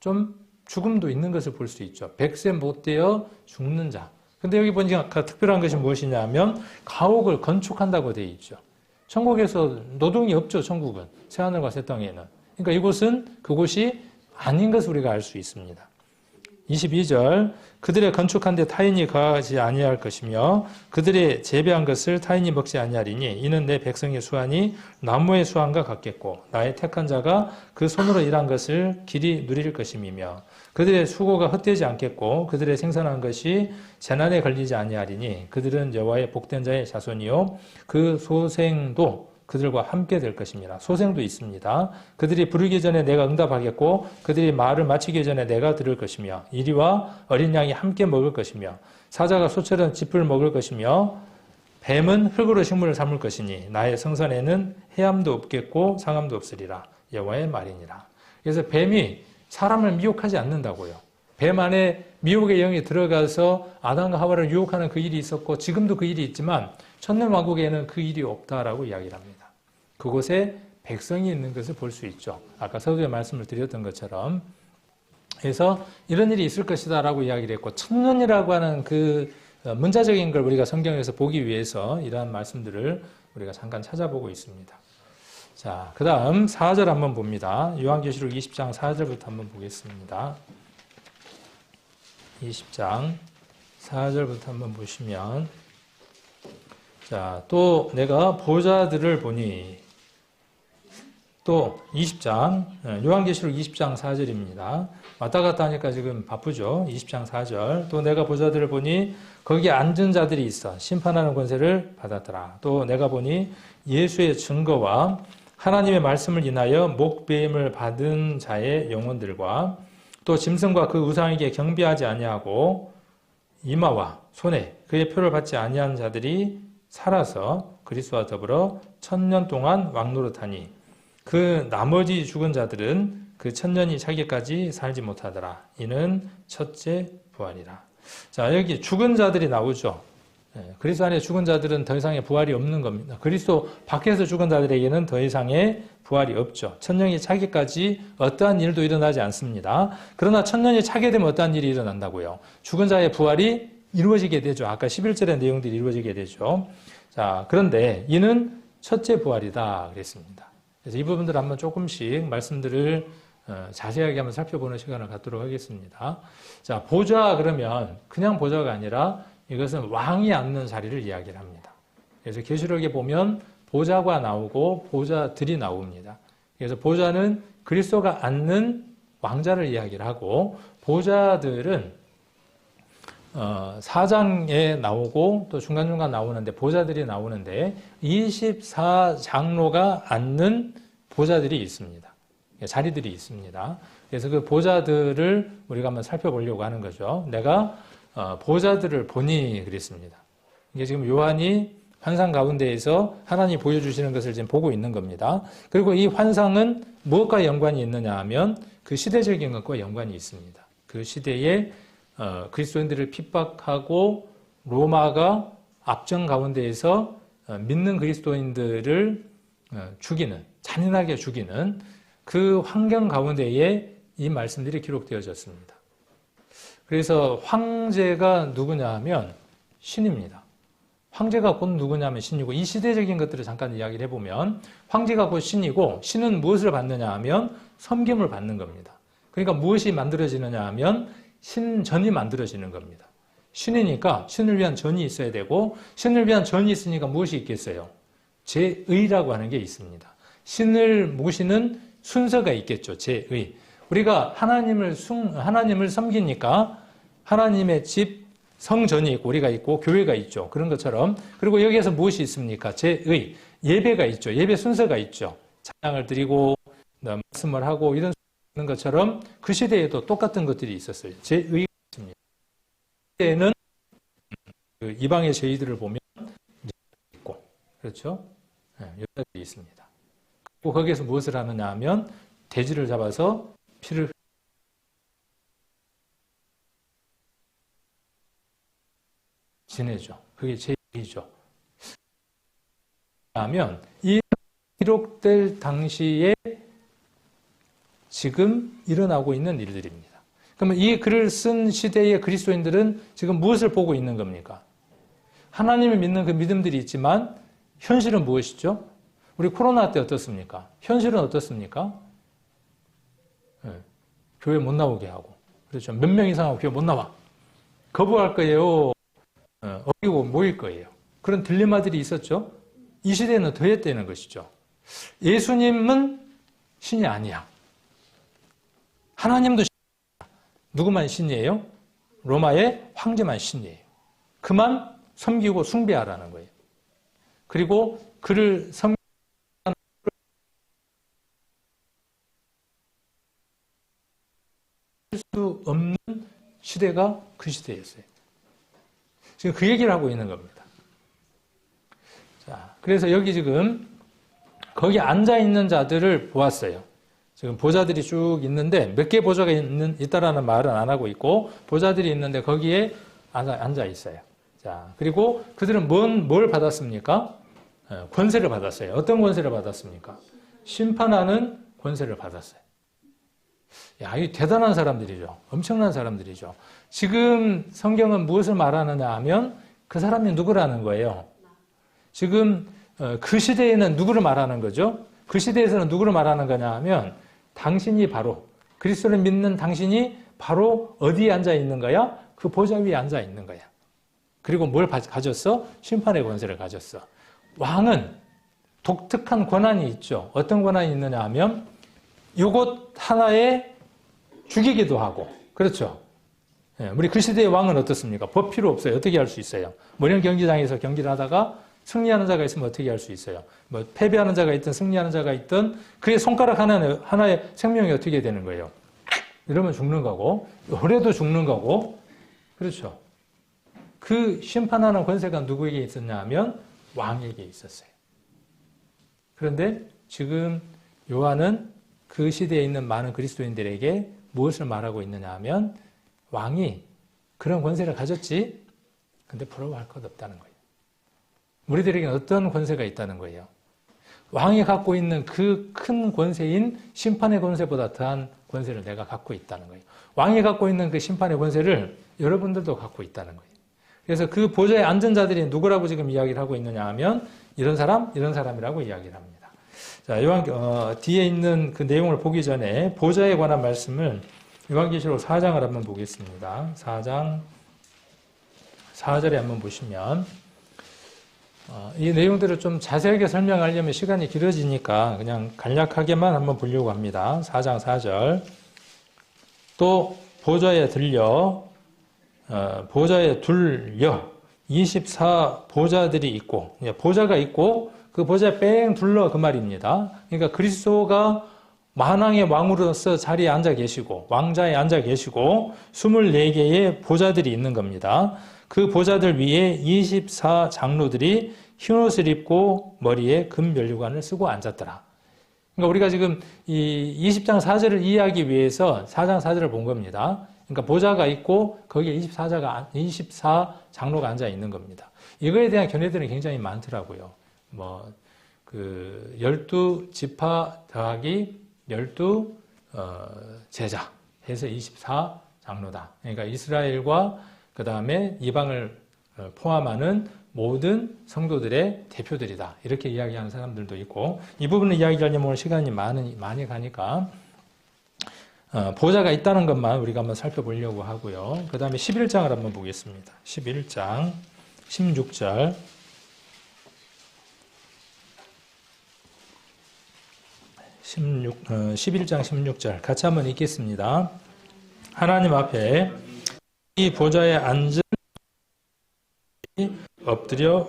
좀 죽음도 있는 것을 볼 수 있죠. 100세 못 되어 죽는 자. 근데 여기 보니까 특별한 것이 무엇이냐 하면 가옥을 건축한다고 되어 있죠. 천국에서 노동이 없죠. 천국은. 새하늘과 새 땅에는. 그러니까 이곳은 그곳이 아닌 것을 우리가 알 수 있습니다. 22절 그들의 건축한 데 타인이 거하지 아니할 것이며 그들의 재배한 것을 타인이 먹지 아니하리니 이는 내 백성의 수완이 나무의 수완과 같겠고 나의 택한 자가 그 손으로 일한 것을 길이 누릴 것임이며 그들의 수고가 헛되지 않겠고 그들의 생산한 것이 재난에 걸리지 아니하리니 그들은 여호와의 복된 자의 자손이요 그 소생도 그들과 함께 될 것입니다. 소생도 있습니다. 그들이 부르기 전에 내가 응답하겠고 그들이 말을 마치기 전에 내가 들을 것이며 이리와 어린 양이 함께 먹을 것이며 사자가 소처럼 짚을 먹을 것이며 뱀은 흙으로 식물을 삼을 것이니 나의 성산에는 해함도 없겠고 상함도 없으리라. 여호와의 말이니라. 그래서 뱀이 사람을 미혹하지 않는다고요. 뱀 안에 미혹의 영이 들어가서 아담과 하와를 유혹하는 그 일이 있었고 지금도 그 일이 있지만 천년왕국에는 그 일이 없다라고 이야기를 합니다. 그곳에 백성이 있는 것을 볼 수 있죠. 아까 서두에 말씀을 드렸던 것처럼. 그래서 이런 일이 있을 것이다 라고 이야기를 했고 천년이라고 하는 그 문자적인 걸 우리가 성경에서 보기 위해서 이러한 말씀들을 우리가 잠깐 찾아보고 있습니다. 자, 그 다음 4절 한번 봅니다. 요한계시록 20장 4절부터 한번 보겠습니다. 20장 4절부터 한번 보시면 자, 또 내가 보좌들을 보니 또 20장 요한계시록 20장 4절입니다. 왔다 갔다 하니까 지금 바쁘죠. 20장 4절 또 내가 보좌들을 보니 거기에 앉은 자들이 있어 심판하는 권세를 받았더라. 또 내가 보니 예수의 증거와 하나님의 말씀을 인하여 목배임을 받은 자의 영혼들과 또 짐승과 그 우상에게 경배하지 아니하고 이마와 손에 그의 표를 받지 아니한 자들이 살아서 그리스도와 더불어 1000년 동안 왕노릇하니 그 나머지 죽은 자들은 그 1000년이 차기까지 살지 못하더라. 이는 첫째 부활이라. 자, 여기 죽은 자들이 나오죠. 그리스도 안에 죽은 자들은 더 이상의 부활이 없는 겁니다. 그리스도 밖에서 죽은 자들에게는 더 이상의 부활이 없죠. 1000년이 차기까지 어떠한 일도 일어나지 않습니다. 그러나 1000년이 차게 되면 어떠한 일이 일어난다고요? 죽은 자의 부활이 이루어지게 되죠. 아까 11절의 내용들이 이루어지게 되죠. 자, 그런데 이는 첫째 부활이다 그랬습니다. 그래서 이 부분들 한번 조금씩 말씀들을 자세하게 한번 살펴보는 시간을 갖도록 하겠습니다. 자, 보좌 그러면 그냥 보좌가 아니라 이것은 왕이 앉는 자리를 이야기를 합니다. 그래서 계시록에 보면 보좌가 나오고 보좌들이 나옵니다. 그래서 보좌는 그리스도가 앉는 왕자를 이야기를 하고 보좌들은 4장에 나오고 또 중간중간 나오는데 보좌들이 나오는데 24장로가 앉는 보좌들이 있습니다. 자리들이 있습니다. 그래서 그 보좌들을 우리가 한번 살펴보려고 하는 거죠. 내가 보좌들을 보니 그랬습니다. 이게 지금 요한이 환상 가운데에서 하나님이 보여주시는 것을 지금 보고 있는 겁니다. 그리고 이 환상은 무엇과 연관이 있느냐 하면 그 시대적인 것과 연관이 있습니다. 그 그 시대에 그리스도인들을 핍박하고 로마가 압정 가운데에서 믿는 그리스도인들을 죽이는, 잔인하게 죽이는 그 환경 가운데에 이 말씀들이 기록되어졌습니다. 그래서 황제가 누구냐 하면 신입니다. 황제가 곧 누구냐 하면 신이고, 이 시대적인 것들을 잠깐 이야기를 해보면 황제가 곧 신이고, 신은 무엇을 받느냐 하면 섬김을 받는 겁니다. 그러니까 무엇이 만들어지느냐 하면 신전이 만들어지는 겁니다. 신이니까 신을 위한 전이 있어야 되고, 신을 위한 전이 있으니까 무엇이 있겠어요? 제의라고 하는 게 있습니다. 신을 모시는 순서가 있겠죠. 제의. 우리가 하나님을 섬기니까 하나님의 집 성전이 있고 우리가 있고 교회가 있죠. 그런 것처럼. 그리고 여기에서 무엇이 있습니까? 제의. 예배가 있죠. 예배 순서가 있죠. 찬양을 드리고 말씀을 하고 이런 것처럼 그 시대에도 똑같은 것들이 있었어요. 제의가 있습니다. 시대에는 그 이방의 제의들을 보면 있고, 그렇죠? 여자들이 있습니다. 그리고 거기에서 무엇을 하느냐 하면 돼지를 잡아서 피를 지내죠. 그게 제의죠. 하면 이 기록될 당시에 지금 일어나고 있는 일들입니다. 그러면 이 글을 쓴 시대의 그리스도인들은 지금 무엇을 보고 있는 겁니까? 하나님을 믿는 그 믿음들이 있지만 현실은 무엇이죠? 우리 코로나 때 어떻습니까? 현실은 어떻습니까? 교회 못 나오게 하고, 그렇죠. 몇 명 이상하고 교회 못 나와. 거부할 거예요. 어기고 모일 거예요. 그런 딜레마들이 있었죠. 이 시대는 더했다는 것이죠. 예수님은 신이 아니야. 하나님도 신이야. 누구만 신이에요? 로마의 황제만 신이에요. 그만 섬기고 숭배하라는 거예요. 그리고 그를 섬기는 수 없는 시대가 그 시대였어요. 지금 그 얘기를 하고 있는 겁니다. 자, 그래서 여기 지금 거기 앉아 있는 자들을 보았어요. 지금 보좌들이 쭉 있는데 몇 개 보좌가 있다라는 말은 안 하고 있고, 보좌들이 있는데 거기에 앉아 있어요. 자, 그리고 그들은 뭘 받았습니까? 권세를 받았어요. 어떤 권세를 받았습니까? 심판하는 권세를 받았어요. 야, 이 대단한 사람들이죠. 엄청난 사람들이죠. 지금 성경은 무엇을 말하느냐 하면 그 사람이 누구라는 거예요. 지금 그 시대에는 누구를 말하는 거죠? 그 시대에서는 누구를 말하는 거냐 하면 당신이 바로, 그리스도를 믿는 당신이 바로 어디에 앉아 있는 거야? 그 보좌 위에 앉아 있는 거야. 그리고 뭘 가졌어? 심판의 권세를 가졌어. 왕은 독특한 권한이 있죠. 어떤 권한이 있느냐 하면 이것 하나에 죽이기도 하고, 그렇죠. 우리 그 시대의 왕은 어떻습니까? 법 필요 없어요. 어떻게 할 수 있어요? 이런 경기장에서 경기를 하다가 승리하는 자가 있으면 어떻게 할 수 있어요? 패배하는 자가 있든 승리하는 자가 있든 그의 손가락 하나의 생명이 어떻게 되는 거예요? 이러면 죽는 거고, 그래도 죽는 거고, 그렇죠. 그 심판하는 권세가 누구에게 있었냐 하면 왕에게 있었어요. 그런데 지금 요한은 그 시대에 있는 많은 그리스도인들에게 무엇을 말하고 있느냐 하면 왕이 그런 권세를 가졌지, 근데 부러워할 것 없다는 거예요. 우리들에게는 어떤 권세가 있다는 거예요? 왕이 갖고 있는 그 큰 권세인 심판의 권세보다 더한 권세를 내가 갖고 있다는 거예요. 왕이 갖고 있는 그 심판의 권세를 여러분들도 갖고 있다는 거예요. 그래서 그 보좌에 앉은 자들이 누구라고 지금 이야기를 하고 있느냐 하면 이런 사람이라고 이야기를 합니다. 자, 뒤에 있는 그 내용을 보기 전에 보좌에 관한 말씀을 요한계시록 4장을 한번 보겠습니다. 4장 4절에 한번 보시면 이 내용들을 좀 자세하게 설명하려면 시간이 길어지니까 그냥 간략하게만 한번 보려고 합니다. 4장 4절. 또 보좌에 둘려 24 보좌들이 있고, 보좌가 있고 그 보좌에 뺑 둘러 그 말입니다. 그러니까 그리스도가 만왕의 왕으로서 자리에 앉아 계시고 왕자에 앉아 계시고 24개의 보좌들이 있는 겁니다. 그 보좌들 위에 24 장로들이 흰옷을 입고 머리에 금 면류관을 쓰고 앉았더라. 그러니까 우리가 지금 이 20장 4절을 이해하기 위해서 4장 4절을 본 겁니다. 그러니까 보좌가 있고 거기에 24 장로가 앉아 있는 겁니다. 이거에 대한 견해들은 굉장히 많더라고요. 뭐, 12지파 더하기 12 제자 해서 24 장로다. 그러니까 이스라엘과 그 다음에 이방을 포함하는 모든 성도들의 대표들이다. 이렇게 이야기하는 사람들도 있고, 이 부분을 이야기하려면 오늘 시간이 많이 가니까 보좌가 있다는 것만 우리가 한번 살펴보려고 하고요. 그 다음에 11장을 한번 보겠습니다. 11장 16절. 11장 16절 같이 한번 읽겠습니다. 하나님 앞에 이 보좌에 앉은 엎드려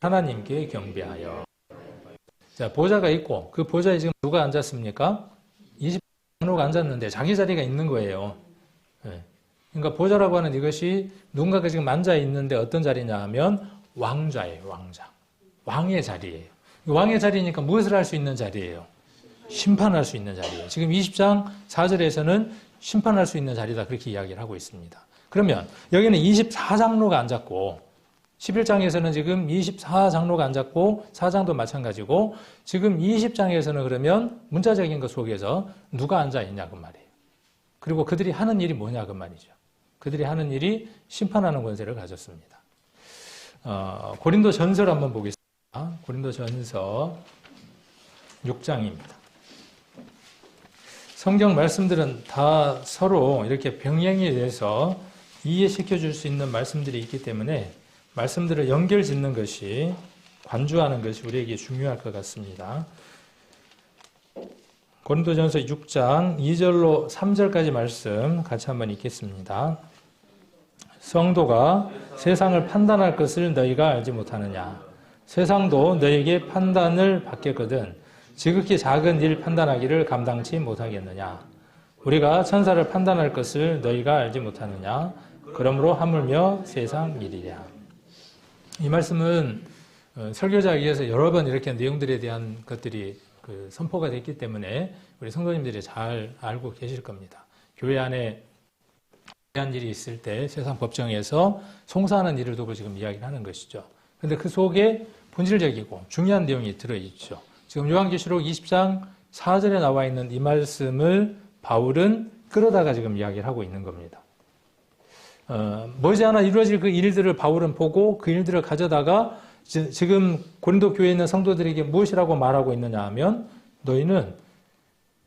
하나님께 경배하여. 자, 보좌가 있고 그 보좌에 지금 누가 앉았습니까? 20장로가 앉았는데 자기 자리가 있는 거예요. 네. 그러니까 보좌라고 하는 이것이 누군가가 지금 앉아 있는데 어떤 자리냐 하면 왕좌예요. 왕좌. 왕의 자리예요. 왕의 자리니까 무엇을 할 수 있는 자리예요? 심판할 수 있는 자리예요. 지금 20장 4절에서는 심판할 수 있는 자리다 그렇게 이야기를 하고 있습니다. 그러면 여기는 24장로가 앉았고 11장에서는 지금 24장로가 앉았고 4장도 마찬가지고 지금 20장에서는 그러면 문자적인 것 속에서 누가 앉아 있냐 그 말이에요. 그리고 그들이 하는 일이 뭐냐 그 말이죠. 그들이 하는 일이 심판하는 권세를 가졌습니다. 고린도전서를 한번 보겠습니다. 고린도전서 6장입니다. 성경 말씀들은 다 서로 이렇게 병행에 대해서 이해시켜 줄 수 있는 말씀들이 있기 때문에 말씀들을 연결 짓는 것이, 관주하는 것이 우리에게 중요할 것 같습니다. 고린도전서 6장 2절로 3절까지 말씀 같이 한번 읽겠습니다. 성도가 세상을 판단할 것을 너희가 알지 못하느냐? 세상도 너희에게 판단을 받겠거든 지극히 작은 일 판단하기를 감당치 못하겠느냐? 우리가 천사를 판단할 것을 너희가 알지 못하느냐? 그러므로 하물며 세상 일이랴. 이 말씀은 설교자에게서 여러 번 이렇게 내용들에 대한 것들이 선포가 됐기 때문에 우리 성도님들이 잘 알고 계실 겁니다. 교회 안에 대한 일이 있을 때 세상 법정에서 송사하는 일을 두고 지금 이야기를 하는 것이죠. 그런데 그 속에 본질적이고 중요한 내용이 들어있죠. 지금 요한계시록 20장 4절에 나와 있는 이 말씀을 바울은 끌어다가 지금 이야기를 하고 있는 겁니다. 머지않아 이루어질 그 일들을 바울은 보고 그 일들을 가져다가 지금 고린도 교회에 있는 성도들에게 무엇이라고 말하고 있느냐 하면 너희는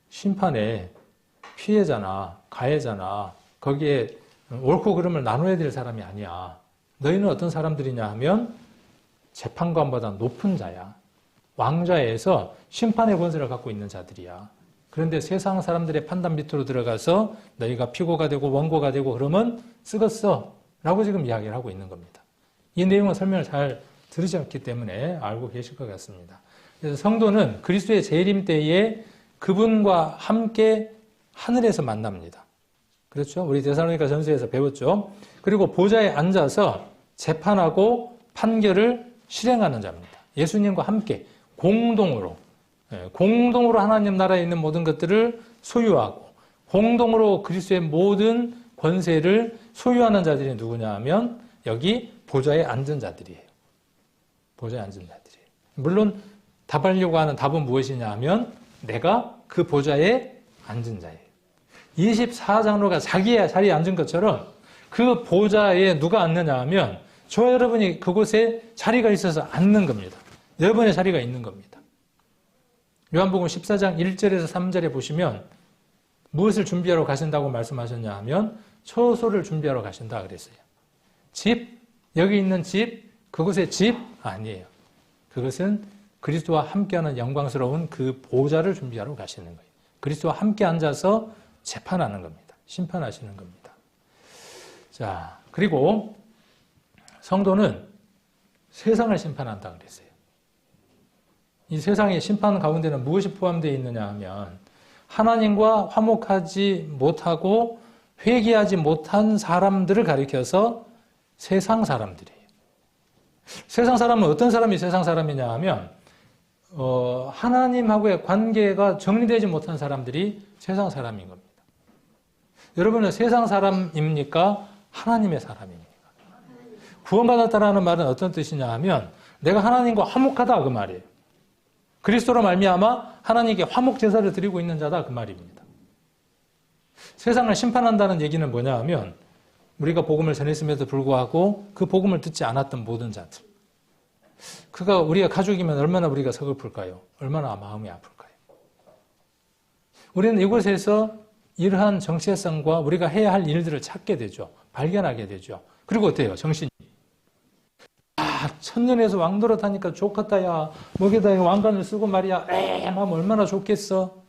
심판의 피해자나 가해자나 거기에 옳고 그름을 나눠야 될 사람이 아니야. 너희는 어떤 사람들이냐 하면 재판관보다 높은 자야. 왕좌에서 심판의 권세를 갖고 있는 자들이야. 그런데 세상 사람들의 판단 밑으로 들어가서 너희가 피고가 되고 원고가 되고 그러면 쓰겄어 라고 지금 이야기를 하고 있는 겁니다. 이 내용은 설명을 잘 들으지 않기 때문에 알고 계실 것 같습니다. 그래서 성도는 그리스도의 재림 때에 그분과 함께 하늘에서 만납니다. 그렇죠? 우리 데살로니가 전서에서 배웠죠. 그리고 보좌에 앉아서 재판하고 판결을 실행하는 자입니다. 예수님과 함께 공동으로 하나님 나라에 있는 모든 것들을 소유하고 공동으로 그리스도의 모든 권세를 소유하는 자들이 누구냐 하면 여기 보좌에 앉은 자들이에요. 보좌에 앉은 자들이에요. 물론 답하려고 하는 답은 무엇이냐 하면 내가 그 보좌에 앉은 자예요. 24장로가 자기의 자리에 앉은 것처럼 그 보좌에 누가 앉느냐 하면 저와 여러분이 그곳에 자리가 있어서 앉는 겁니다. 여러분의 자리가 있는 겁니다. 요한복음 14장 1절에서 3절에 보시면 무엇을 준비하러 가신다고 말씀하셨냐 하면 처소를 준비하러 가신다 그랬어요. 집, 여기 있는 집, 그곳의 집 아니에요. 그것은 그리스도와 함께하는 영광스러운 그 보좌를 준비하러 가시는 거예요. 그리스도와 함께 앉아서 재판하는 겁니다. 심판하시는 겁니다. 자, 그리고 성도는 세상을 심판한다 그랬어요. 이 세상의 심판 가운데는 무엇이 포함되어 있느냐 하면 하나님과 화목하지 못하고 회개하지 못한 사람들을 가리켜서 세상 사람들이에요. 세상 사람은 어떤 사람이 세상 사람이냐 하면 하나님하고의 관계가 정리되지 못한 사람들이 세상 사람인 겁니다. 여러분은 세상 사람입니까? 하나님의 사람입니까? 구원받았다라는 말은 어떤 뜻이냐 하면 내가 하나님과 화목하다 그 말이에요. 그리스도로 말미암아 하나님께 화목 제사를 드리고 있는 자다 그 말입니다. 세상을 심판한다는 얘기는 뭐냐 하면 우리가 복음을 전했음에도 불구하고 그 복음을 듣지 않았던 모든 자들. 그가 우리가 가족이면 얼마나 우리가 서글플까요? 얼마나 마음이 아플까요? 우리는 이곳에서 이러한 정체성과 우리가 해야 할 일들을 찾게 되죠. 발견하게 되죠. 그리고 어때요? 정신이. 천년에서 왕노릇하니까 좋겠다 야. 목에다 왕관을 쓰고 말이야. 마음 얼마나 좋겠어.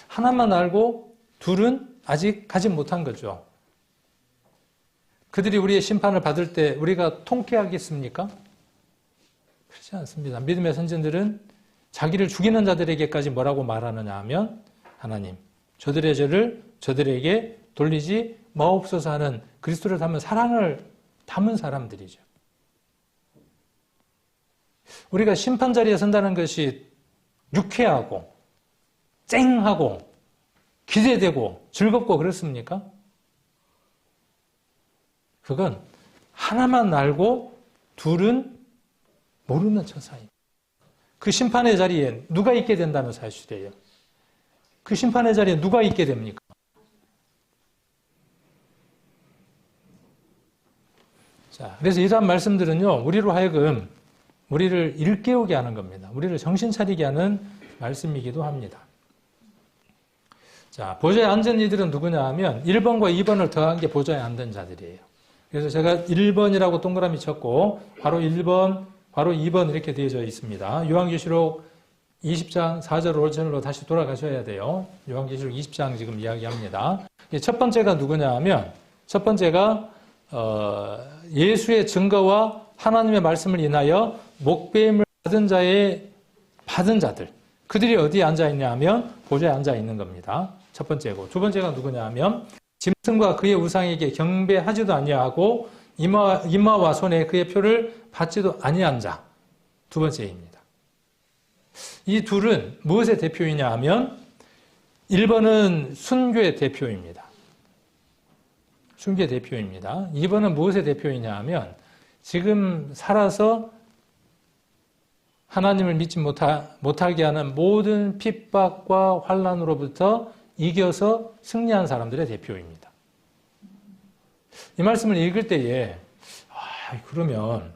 하나만 알고 둘은 아직 가지 못한 거죠. 그들이 우리의 심판을 받을 때 우리가 통쾌하겠습니까? 그렇지 않습니다. 믿음의 선진들은 자기를 죽이는 자들에게까지 뭐라고 말하느냐 하면 하나님, 저들의 죄를 저들에게 돌리지 마옵소서 하는 그리스도를 담은 사랑을 담은 사람들이죠. 우리가 심판 자리에 선다는 것이 유쾌하고 쨍하고 기대되고 즐겁고 그렇습니까? 그건 하나만 알고 둘은 모르는 처사입니다. 그 심판의 자리에 누가 있게 된다는 사실이에요. 그 심판의 자리에 누가 있게 됩니까? 자, 그래서 이러한 말씀들은요, 우리로 하여금 우리를 일깨우게 하는 겁니다. 우리를 정신 차리게 하는 말씀이기도 합니다. 자, 보좌에 앉은 이들은 누구냐 하면 1번과 2번을 더한 게 보좌에 앉은 자들이에요. 그래서 제가 1번이라고 동그라미 쳤고 바로 1번, 바로 2번 이렇게 되어져 있습니다. 요한계시록 20장 4절 5절로 다시 돌아가셔야 돼요. 요한계시록 20장 지금 이야기합니다. 첫 번째가 누구냐 하면 첫 번째가 예수의 증거와 하나님의 말씀을 인하여 목배임을 받은 자들. 그들이 어디에 앉아 있냐 하면 보좌에 앉아 있는 겁니다. 첫 번째고. 두 번째가 누구냐 하면 짐승과 그의 우상에게 경배하지도 아니하고 이마와 손에 그의 표를 받지도 아니한 자. 두 번째입니다. 이 둘은 무엇의 대표이냐 하면 1번은 순교의 대표입니다. 순교의 대표입니다. 2번은 무엇의 대표이냐 하면 지금 살아서 하나님을 믿지 못하게 하는 모든 핍박과 환난으로부터 이겨서 승리한 사람들의 대표입니다. 이 말씀을 읽을 때에 그러면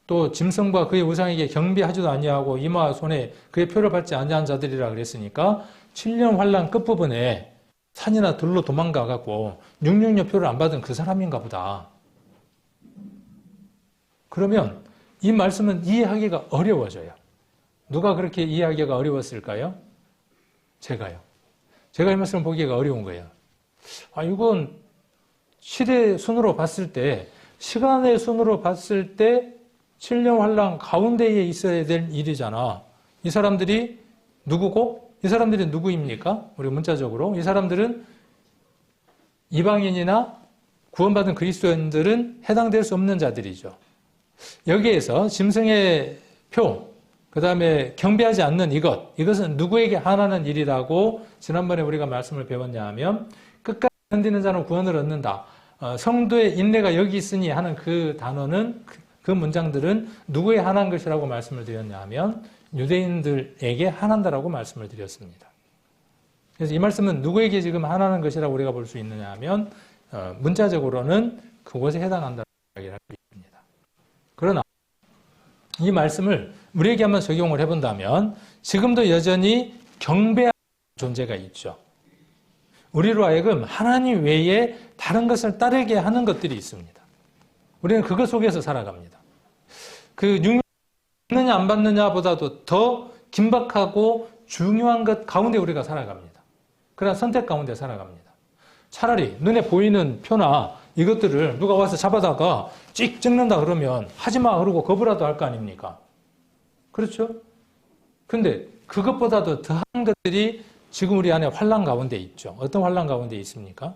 또 짐승과 그의 우상에게 경배하지도 아니하고 이마와 손에 그의 표를 받지 아니한 자들이라 그랬으니까 7년 환난 끝부분에 산이나 들로 도망가갖고 666 표를 안 받은 그 사람인가 보다. 그러면 이 말씀은 이해하기가 어려워져요. 누가 그렇게 이해하기가 어려웠을까요? 제가요. 제가 이 말씀을 보기가 어려운 거예요. 이건 시대 순으로 봤을 때, 시간의 순으로 봤을 때 7년 환란 가운데에 있어야 될 일이잖아. 이 사람들이 누구고? 이 사람들이 누구입니까? 우리 문자적으로. 이 사람들은 이방인이나 구원받은 그리스도인들은 해당될 수 없는 자들이죠. 여기에서 짐승의 표, 그 다음에 경배하지 않는 이것은 누구에게 한하는 일이라고 지난번에 우리가 말씀을 배웠냐 하면 끝까지 견디는 자는 구원을 얻는다. 성도의 인내가 여기 있으니 하는 그 단어는 그 문장들은 누구에 한한 것이라고 말씀을 드렸냐 하면 유대인들에게 한한다라고 말씀을 드렸습니다. 그래서 이 말씀은 누구에게 지금 한하는 것이라고 우리가 볼 수 있느냐 하면 문자적으로는 그것에 해당한다고 이야기를 하고 있습니다. 그러나 이 말씀을 우리에게 한번 적용을 해본다면 지금도 여전히 경배하는 존재가 있죠. 우리로 하여금 하나님 외에 다른 것을 따르게 하는 것들이 있습니다. 우리는 그것 속에서 살아갑니다. 그 받느냐 안 받느냐보다도 더 긴박하고 중요한 것 가운데 우리가 살아갑니다. 그러나 선택 가운데 살아갑니다. 차라리 눈에 보이는 표나 이것들을 누가 와서 잡아다가 찍 찍는다 그러면 하지마 그러고 거부라도 할 거 아닙니까? 그렇죠? 근데 그것보다도 더한 것들이 지금 우리 안에 환난 가운데 있죠. 어떤 환난 가운데 있습니까?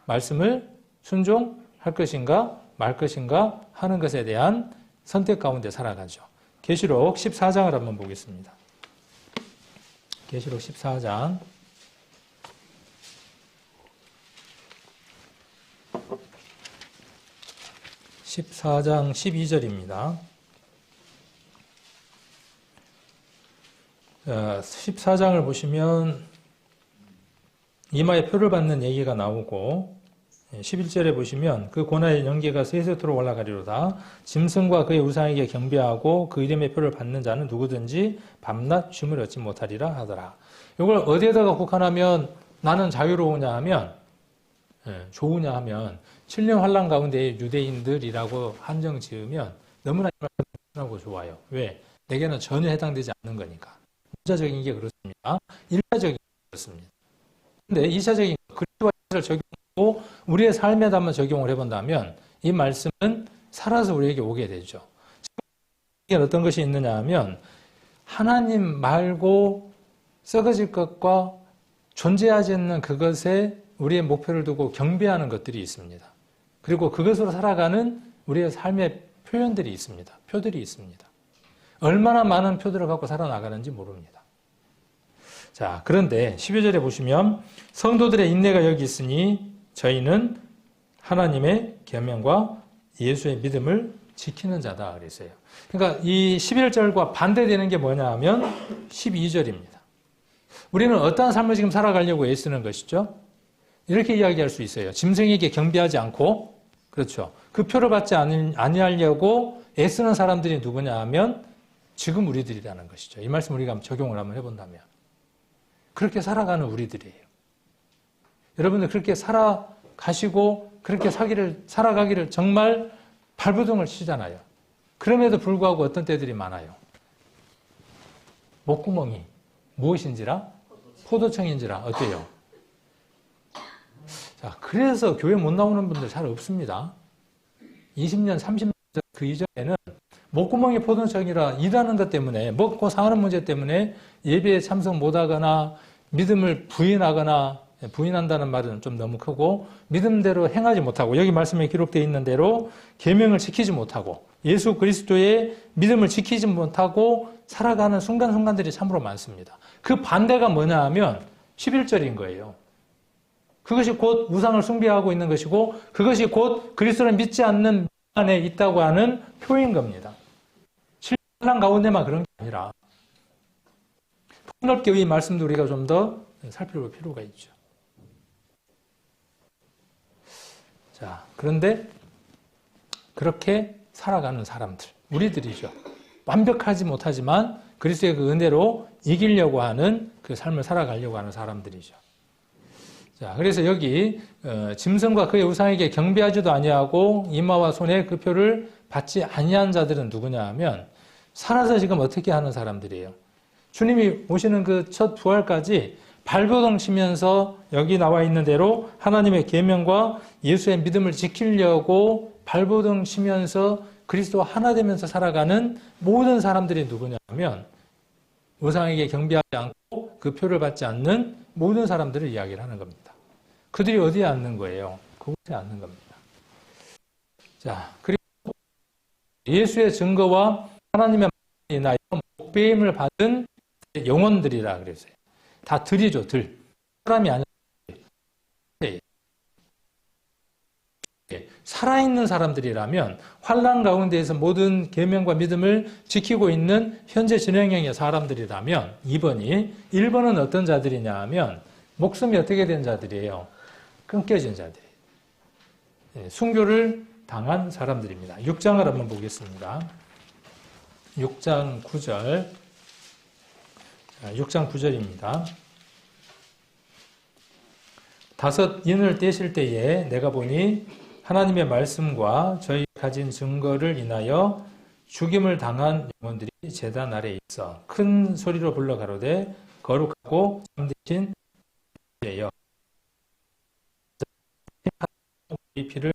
말씀을 순종할 것인가 말 것인가 하는 것에 대한 선택 가운데 살아가죠. 계시록 14장을 한번 보겠습니다. 계시록 14장 14장 12절입니다. 14장을 보시면 이마에 표를 받는 얘기가 나오고 11절에 보시면 그 고나의 연기가 세세토록 올라가리로다. 짐승과 그의 우상에게 경배하고 그 이름의 표를 받는 자는 누구든지 밤낮 쉼을 얻지 못하리라 하더라. 이걸 어디에다가 국한하면 나는 자유로우냐 하면 좋으냐 하면 7년 환란 가운데 유대인들이라고 한정 지으면 너무나 하고 좋아요. 왜? 내게는 전혀 해당되지 않는 거니까. 문자적인 게 그렇습니다. 일차적인 게 그렇습니다. 근데 2차적인 그리스도를 적용하고 우리의 삶에다 한번 적용을 해본다면 이 말씀은 살아서 우리에게 오게 되죠. 지금 어떤 것이 있느냐 하면 하나님 말고 썩어질 것과 존재하지 않는 그것에 우리의 목표를 두고 경배하는 것들이 있습니다. 그리고 그것으로 살아가는 우리의 삶의 표현들이 있습니다. 표들이 있습니다. 얼마나 많은 표들을 갖고 살아나가는지 모릅니다. 자, 그런데 12절에 보시면 성도들의 인내가 여기 있으니 저희는 하나님의 계명과 예수의 믿음을 지키는 자다 그랬어요. 그러니까 이 11절과 반대되는 게 뭐냐 하면 12절입니다. 우리는 어떠한 삶을 지금 살아가려고 애쓰는 것이죠? 이렇게 이야기할 수 있어요. 짐승에게 경배하지 않고, 그렇죠. 그 표를 받지 아니하려고 애쓰는 사람들이 누구냐 하면 지금 우리들이라는 것이죠. 이 말씀 우리가 적용을 한번 해본다면. 그렇게 살아가는 우리들이에요. 여러분들 그렇게 살아가시고 그렇게 살아가기를 정말 발버둥을 치잖아요. 그럼에도 불구하고 어떤 때들이 많아요. 목구멍이 무엇인지라? 포도청인지라 어때요? 자, 그래서 교회 못 나오는 분들 잘 없습니다. 20년, 30년 그 이전에는 목구멍이 포도청이라 일하는 것 때문에 먹고 사는 문제 때문에 예배에 참석 못하거나 믿음을 부인한다는 말은 좀 너무 크고 믿음대로 행하지 못하고 여기 말씀에 기록되어 있는 대로 계명을 지키지 못하고 예수 그리스도의 믿음을 지키지 못하고 살아가는 순간순간들이 참으로 많습니다. 그 반대가 뭐냐 하면 11절인 거예요. 그것이 곧 우상을 숭배하고 있는 것이고 그것이 곧 그리스도를 믿지 않는 안에 있다고 하는 표인 겁니다. 신랑 가운데만 그런 게 아니라 폭넓게 이 말씀도 우리가 좀 더 살펴볼 필요가 있죠. 자, 그런데 그렇게 살아가는 사람들, 우리들이죠. 완벽하지 못하지만 그리스도의 그 은혜로 이기려고 하는 그 삶을 살아가려고 하는 사람들이죠. 자, 그래서 여기 짐승과 그의 우상에게 경배하지도 아니하고 이마와 손에 그 표를 받지 아니한 자들은 누구냐 하면 살아서 지금 어떻게 하는 사람들이에요. 주님이 오시는 그 첫 부활까지 발버둥 치면서 여기 나와 있는 대로 하나님의 계명과 예수의 믿음을 지키려고 발버둥 치면서 그리스도와 하나 되면서 살아가는 모든 사람들이 누구냐 하면 우상에게 경배하지 않고 그 표를 받지 않는 모든 사람들을 이야기를 하는 겁니다. 그들이 어디에 앉는 거예요? 그곳에 앉는 겁니다. 자, 그리고 예수의 증거와 하나님의 말씀이 인하여 목배임을 받은 영혼들이라 그랬어요. 다 들이죠, 들. 사람이 아니라 살아있는 사람들이라면 환난 가운데에서 모든 계명과 믿음을 지키고 있는 현재 진행형의 사람들이라면 1번은 어떤 자들이냐 하면 목숨이 어떻게 된 자들이에요? 끊겨진 자들이에요. 순교를 당한 사람들입니다. 6장을 한번 보겠습니다. 6장 9절. 6장 9절입니다. 다섯 인을 떼실 때에 내가 보니 하나님의 말씀과 저희 가진 증거를 인하여 죽임을 당한 영혼들이 제단 아래에 있어 큰 소리로 불러 가로되 거룩하고 참되신 주예여 이 피를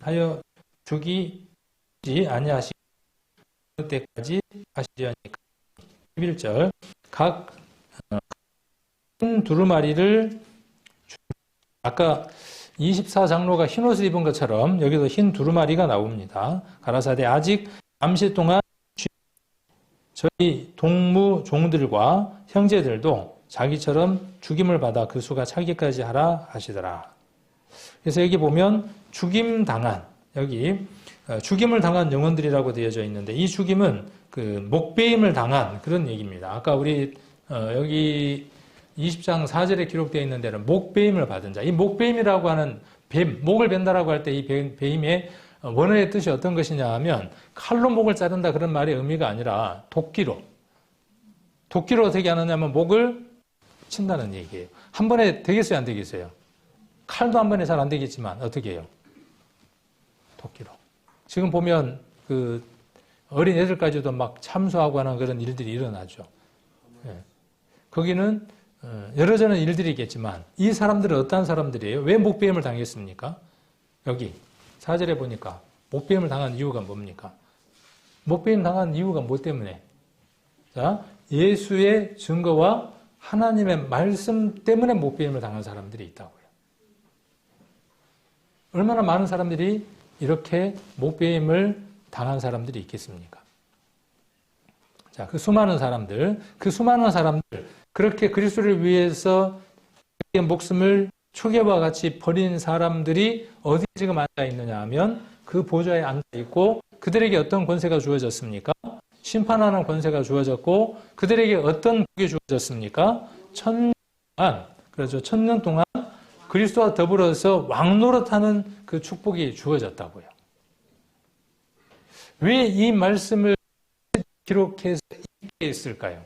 하여 죽이지 아니하시고 그때까지 하시려니까. 11절 각 흰 두루마리를 아까 24장로가 흰옷을 입은 것처럼 여기도 흰 두루마리가 나옵니다. 가라사대 아직 잠시 동안 저희 동무 종들과 형제들도 자기처럼 죽임을 받아 그 수가 차기까지 하라 하시더라. 그래서 여기 보면 죽임 당한 여기 죽임을 당한 영혼들이라고 되어져 있는데 이 죽임은 그 목베임을 당한 그런 얘기입니다. 아까 우리 여기 20장 4절에 기록되어 있는 데는 목베임을 받은 자. 이 목베임이라고 하는 뱀, 목을 벤다라고 할 때 이 뱀의 원어의 뜻이 어떤 것이냐 하면 칼로 목을 자른다 그런 말의 의미가 아니라 도끼로 어떻게 하느냐면 목을 친다는 얘기예요. 한 번에 되겠어요, 안 되겠어요? 칼도 한 번에 잘 안 되겠지만 어떻게 해요? 도끼로. 지금 보면 그 어린 애들까지도 막 참수하고 하는 그런 일들이 일어나죠. 예. 거기는 여러 저런 일들이 있겠지만 이 사람들은 어떤 사람들이에요? 왜 목베임을 당했습니까? 여기 4절에 보니까 목베임을 당한 이유가 뭡니까? 목베임 당한 이유가 뭐 때문에? 자, 예수의 증거와 하나님의 말씀 때문에 목베임을 당한 사람들이 있다고요. 얼마나 많은 사람들이 이렇게 목베임을 당한 사람들이 있겠습니까? 자, 그 수많은 사람들, 그렇게 그리스도를 위해서 목숨을 초계와 같이 버린 사람들이 어디 지금 앉아 있느냐 하면 그 보좌에 앉아 있고 그들에게 어떤 권세가 주어졌습니까? 심판하는 권세가 주어졌고 그들에게 어떤 복이 주어졌습니까? 1000년 동안, 그렇죠. 1000년 동안 그리스도와 더불어서 왕노릇하는 그 축복이 주어졌다고요. 왜 이 말씀을 기록해서 읽게 했을까요?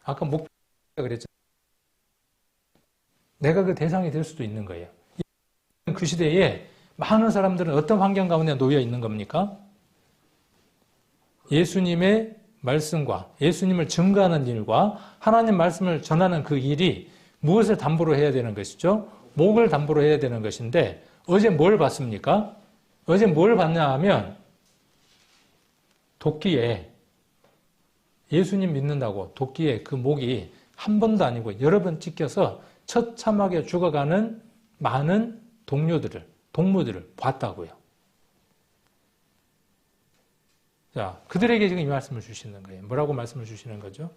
아까 목표가 그랬죠. 내가 그 대상이 될 수도 있는 거예요. 그 시대에 많은 사람들은 어떤 환경 가운데 놓여 있는 겁니까? 예수님의 말씀과 예수님을 증거하는 일과 하나님 말씀을 전하는 그 일이 무엇을 담보로 해야 되는 것이죠? 목을 담보로 해야 되는 것인데 어제 뭘 봤습니까? 어제 뭘 봤냐 하면 도끼에 예수님 믿는다고 도끼에 그 목이 한 번도 아니고 여러 번 찢겨서 처참하게 죽어가는 많은 동무들을 봤다고요. 자, 그들에게 지금 이 말씀을 주시는 거예요. 뭐라고 말씀을 주시는 거죠?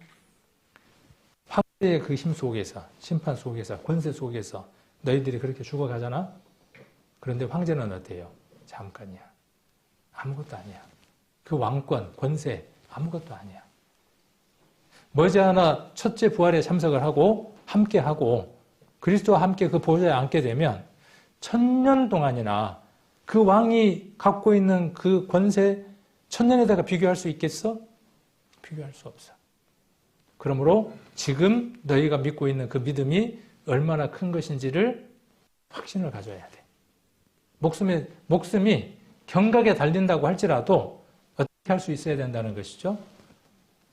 황제의 그 힘 속에서, 심판 속에서, 권세 속에서 너희들이 그렇게 죽어가잖아? 그런데 황제는 어때요? 잠깐이야. 아무것도 아니야. 그 왕권, 권세, 아무것도 아니야. 머지않아 첫째 부활에 참석을 하고, 함께하고, 그리스도와 함께 그 보좌에 앉게 되면 1000년 동안이나 그 왕이 갖고 있는 그 권세 1000년에다가 비교할 수 있겠어? 비교할 수 없어. 그러므로 지금 너희가 믿고 있는 그 믿음이 얼마나 큰 것인지를 확신을 가져야 돼. 목숨이 경각에 달린다고 할지라도 어떻게 할 수 있어야 된다는 것이죠.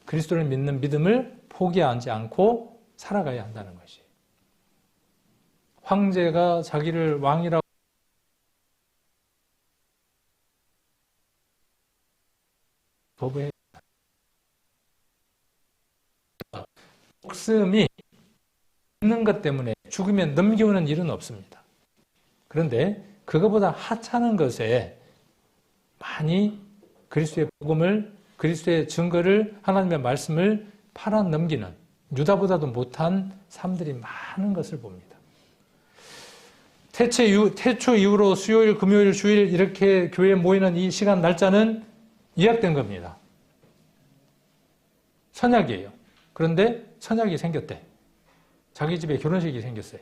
그리스도를 믿는 믿음을 포기하지 않고 살아가야 한다는 것이. 황제가 자기를 왕이라고 거부해. 목숨이 있는 것 때문에 죽으면 넘겨오는 일은 없습니다. 그런데 그것보다 하찮은 것에 많이 그리스도의 복음을, 그리스도의 증거를, 하나님의 말씀을 팔아 넘기는 유다보다도 못한 사람들이 많은 것을 봅니다. 태초 이후로 수요일, 금요일, 주일 이렇게 교회에 모이는 이 시간 날짜는 예약된 겁니다. 선약이에요. 그런데 선약이 생겼대. 자기 집에 결혼식이 생겼어요.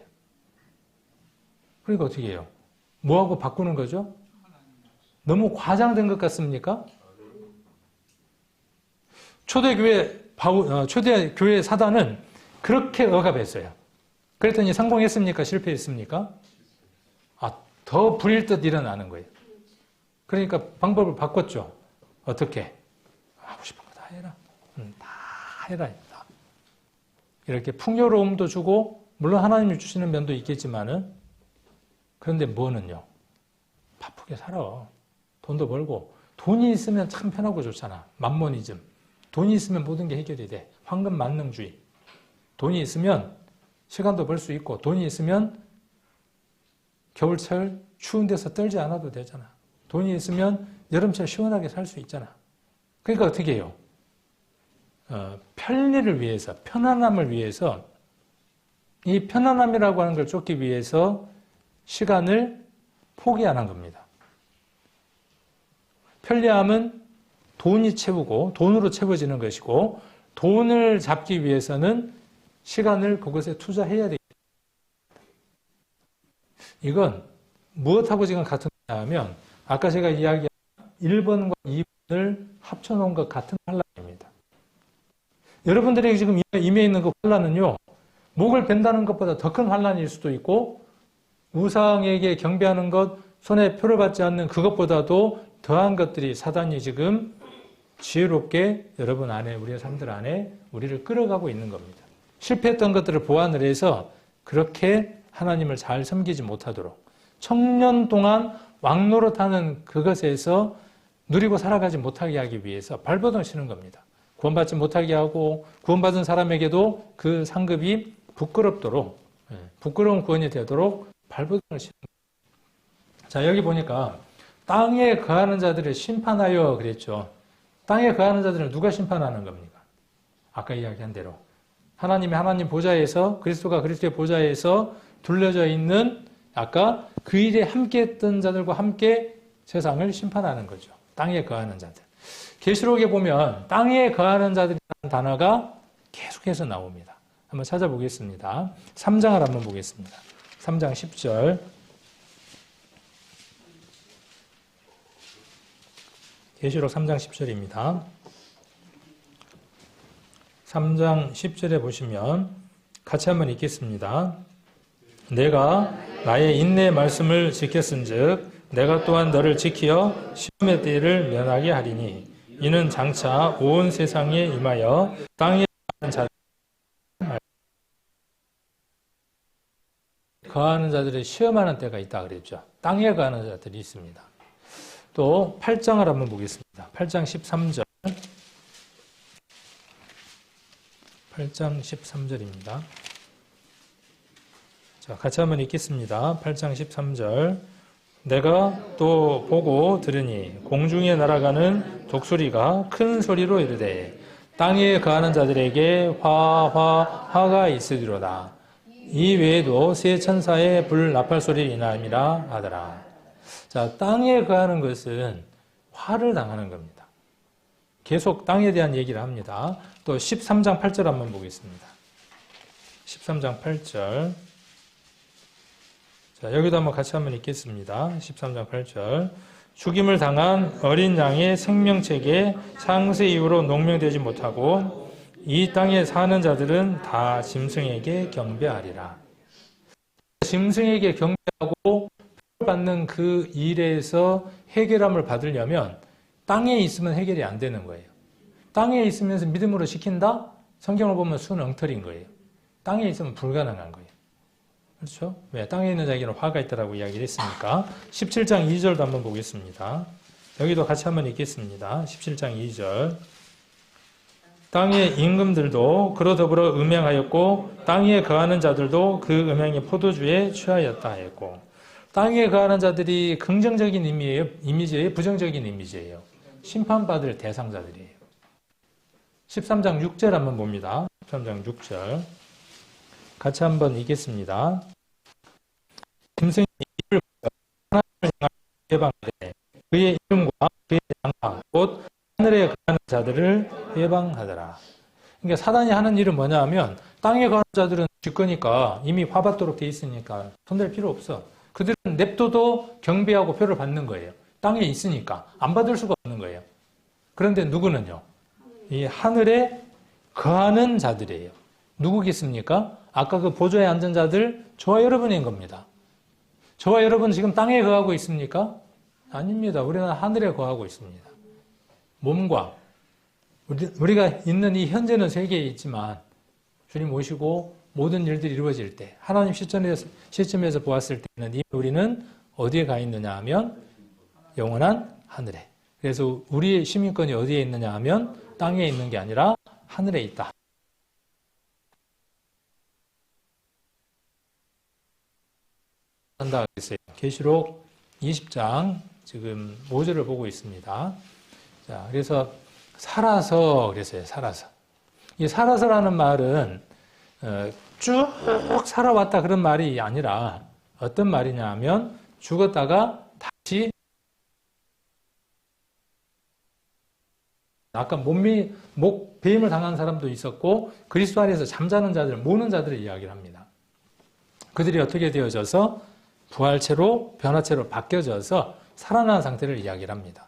그러니까 어떻게 해요? 뭐하고 바꾸는 거죠? 너무 과장된 것 같습니까? 초대교회 사단은 그렇게 억압했어요. 그랬더니 성공했습니까? 실패했습니까? 더 불일 듯 일어나는 거예요. 그러니까 방법을 바꿨죠. 어떻게? 하고 싶은 거 다 해라. 다 해라. 다. 이렇게 풍요로움도 주고, 물론 하나님이 주시는 면도 있겠지만은, 그런데 뭐는요? 바쁘게 살아. 돈도 벌고. 돈이 있으면 참 편하고 좋잖아. 만모니즘. 돈이 있으면 모든 게 해결이 돼. 황금 만능주의. 돈이 있으면 시간도 벌 수 있고, 돈이 있으면 겨울철 추운 데서 떨지 않아도 되잖아. 돈이 있으면 여름철 시원하게 살 수 있잖아. 그러니까 어떻게 해요? 편리를 위해서, 편안함을 위해서, 이 편안함이라고 하는 걸 쫓기 위해서 시간을 포기하는 겁니다. 편리함은 돈이 채우고 돈으로 채워지는 것이고 돈을 잡기 위해서는 시간을 그것에 투자해야 되겠다. 이건 무엇하고 지금 같은 거냐면 아까 제가 이야기한 1번과 2번을 합쳐놓은 것 같은 환란입니다. 여러분들에게 지금 임해 있는 그 환란은요. 목을 벤다는 것보다 더 큰 환란일 수도 있고 우상에게 경배하는 것, 손에 표를 받지 않는 그것보다도 더한 것들이 사단이 지금 지혜롭게 여러분 안에, 우리의 삶들 안에 우리를 끌어가고 있는 겁니다. 실패했던 것들을 보완을 해서 그렇게 하나님을 잘 섬기지 못하도록 청년 동안 왕노릇하는 그것에서 누리고 살아가지 못하게 하기 위해서 발버둥 치는 겁니다. 구원받지 못하게 하고 구원받은 사람에게도 그 상급이 부끄럽도록, 부끄러운 구원이 되도록 발버둥을 치는 겁니다. 자, 여기 보니까 땅에 거하는 자들을 심판하여 그랬죠. 땅에 거하는 자들을 누가 심판하는 겁니까? 아까 이야기한 대로 하나님이 하나님 보좌에서, 그리스도가 그리스도의 보좌에서 둘러져 있는 아까 그 일에 함께했던 자들과 함께 세상을 심판하는 거죠. 땅에 거하는 자들. 계시록에 보면 땅에 거하는 자들이라는 단어가 계속해서 나옵니다. 한번 찾아보겠습니다. 3장을 한번 보겠습니다. 3장 10절. 계시록 3장 10절입니다. 3장 10절에 보시면 같이 한번 읽겠습니다. 내가 나의 인내의 말씀을 지켰은즉 내가 또한 너를 지키어 시험의 때를 면하게 하리니 이는 장차 온 세상에 임하여 땅에 거하는 자들을 시험하는 때가 있다 그랬죠. 땅에 거하는 자들이 있습니다. 또 8장을 한번 보겠습니다. 8장 13절. 8장 13절입니다. 자, 같이 한번 읽겠습니다. 8장 13절. 내가 또 보고 들으니 공중에 날아가는 독수리가 큰 소리로 이르되 땅에 거하는 자들에게 화가 있으리로다. 이 외에도 세 천사의 불 나팔 소리를 인함이라 하더라. 자, 땅에 거하는 것은 화를 당하는 겁니다. 계속 땅에 대한 얘기를 합니다. 또 13장 8절 한번 보겠습니다. 13장 8절. 자, 여기도 한번 같이 한번 읽겠습니다. 13장 8절. 죽임을 당한 어린 양의 생명책에 상세 이후로 농명되지 못하고 이 땅에 사는 자들은 다 짐승에게 경배하리라. 짐승에게 경배하고 받는 그 일에서 해결함을 받으려면 땅에 있으면 해결이 안 되는 거예요. 땅에 있으면서 믿음으로 지킨다? 성경을 보면 수는 엉터리인 거예요. 땅에 있으면 불가능한 거예요. 그렇죠? 왜? 땅에 있는 자에게는 화가 있다라고 이야기를 했으니까. 17장 2절도 한번 보겠습니다. 여기도 같이 한번 읽겠습니다. 17장 2절. 땅의 임금들도 그로 더불어 음행하였고 땅에 거하는 자들도 그 음행의 포도주에 취하였다 하였고. 땅에 거하는 자들이 긍정적인 이미지예요? 부정적인 이미지예요? 심판받을 대상자들이에요. 13장 6절 한번 봅니다. 13장 6절. 같이 한번 읽겠습니다. 짐승이 입을 하나님을 향하여 해방하되 그의 이름과 그의 장막 곧 하늘에 거하는 자들을 해방하더라. 그러니까 사단이 하는 일은 뭐냐 하면 땅에 거하는 자들은 질 거니까 이미 화받도록 돼 있으니까 손댈 필요 없어. 그들은 냅둬도 경배하고 표를 받는 거예요. 땅에 있으니까 안 받을 수가 없는 거예요. 그런데 누구는요? 이 하늘에 거하는 자들이에요. 누구겠습니까? 아까 그 보좌에 앉은 자들, 저와 여러분인 겁니다. 저와 여러분 지금 땅에 거하고 있습니까? 아닙니다. 우리는 하늘에 거하고 있습니다. 몸과 우리가 있는 이 현재는 세계에 있지만 주님 오시고 모든 일들이 이루어질 때 하나님 시점에서 보았을 때는 이미 우리는 어디에 가 있느냐 하면 영원한 하늘에. 그래서 우리의 시민권이 어디에 있느냐 하면 땅에 있는 게 아니라 하늘에 있다. 한다 그랬어요. 계시록 20장 지금 5절을 보고 있습니다. 자, 그래서 살아서 그랬어요. 살아서. 이 살아서라는 말은 쭉 살아왔다 그런 말이 아니라 어떤 말이냐 하면 죽었다가 다시 아까 배임을 당한 사람도 있었고 그리스도 안에서 잠자는 자들, 모는 자들을 이야기를 합니다. 그들이 어떻게 되어져서 부활체로 변화체로 바뀌어져서 살아난 상태를 이야기를 합니다.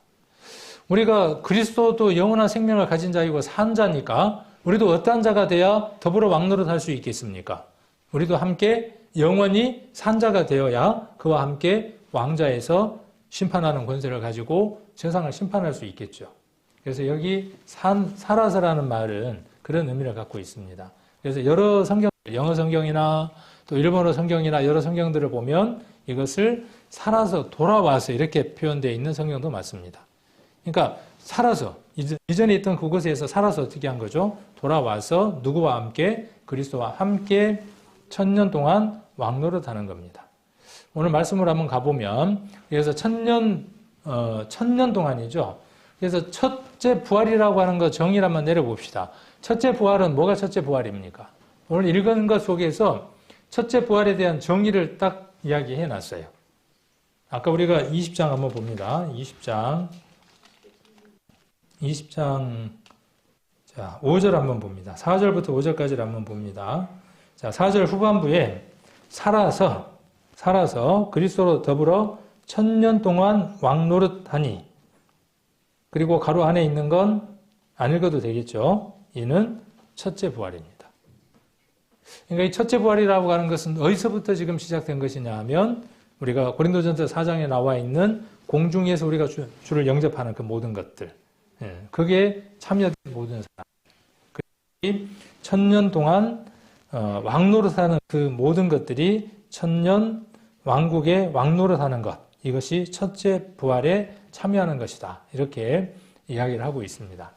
우리가 그리스도도 영원한 생명을 가진 자이고 산 자니까 우리도 어떠한 자가 돼야 더불어 왕노릇할 수 있겠습니까? 우리도 함께 영원히 산 자가 되어야 그와 함께 왕좌에서 심판하는 권세를 가지고 세상을 심판할 수 있겠죠. 그래서 여기 살아서라는 말은 그런 의미를 갖고 있습니다. 그래서 여러 성경, 영어 성경이나 또 일본어 성경이나 여러 성경들을 보면 이것을 살아서 돌아와서 이렇게 표현되어 있는 성경도 많습니다. 그러니까 살아서 이전에 있던 그곳에서 살아서 어떻게 한 거죠? 돌아와서 누구와 함께? 그리스도와 함께 1000년 동안 왕노릇하는 겁니다. 오늘 말씀을 한번 가보면 그래서 1000년 동안이죠. 그래서 첫째 부활이라고 하는 거 정의를 한번 내려봅시다. 첫째 부활은 뭐가 첫째 부활입니까? 오늘 읽은 것 속에서 첫째 부활에 대한 정의를 딱 이야기해 놨어요. 아까 우리가 20장 한번 봅니다. 20장 자, 5절 한번 봅니다. 4절부터 5절까지를 한번 봅니다. 자, 4절 후반부에 살아서 그리스도로 더불어 1000년 동안 왕노릇하니 그리고 가로 안에 있는 건 안 읽어도 되겠죠. 이는 첫째 부활입니다. 그러니까 이 첫째 부활이라고 하는 것은 어디서부터 지금 시작된 것이냐 하면 우리가 고린도전서 4장에 나와 있는 공중에서 우리가 주를 영접하는 그 모든 것들, 그게 참여된 모든 사람, 1000년 동안 왕노릇하는 그 모든 것들이 1000년 왕국의 왕노릇하는 것, 이것이 첫째 부활에 참여하는 것이다. 이렇게 이야기를 하고 있습니다.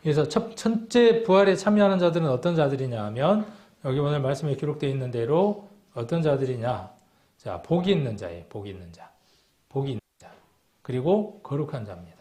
그래서 첫째 부활에 참여하는 자들은 어떤 자들이냐 하면 여기 오늘 말씀에 기록되어 있는 대로 어떤 자들이냐? 자, 복이 있는 자예요. 복이 있는 자. 그리고 거룩한 자입니다.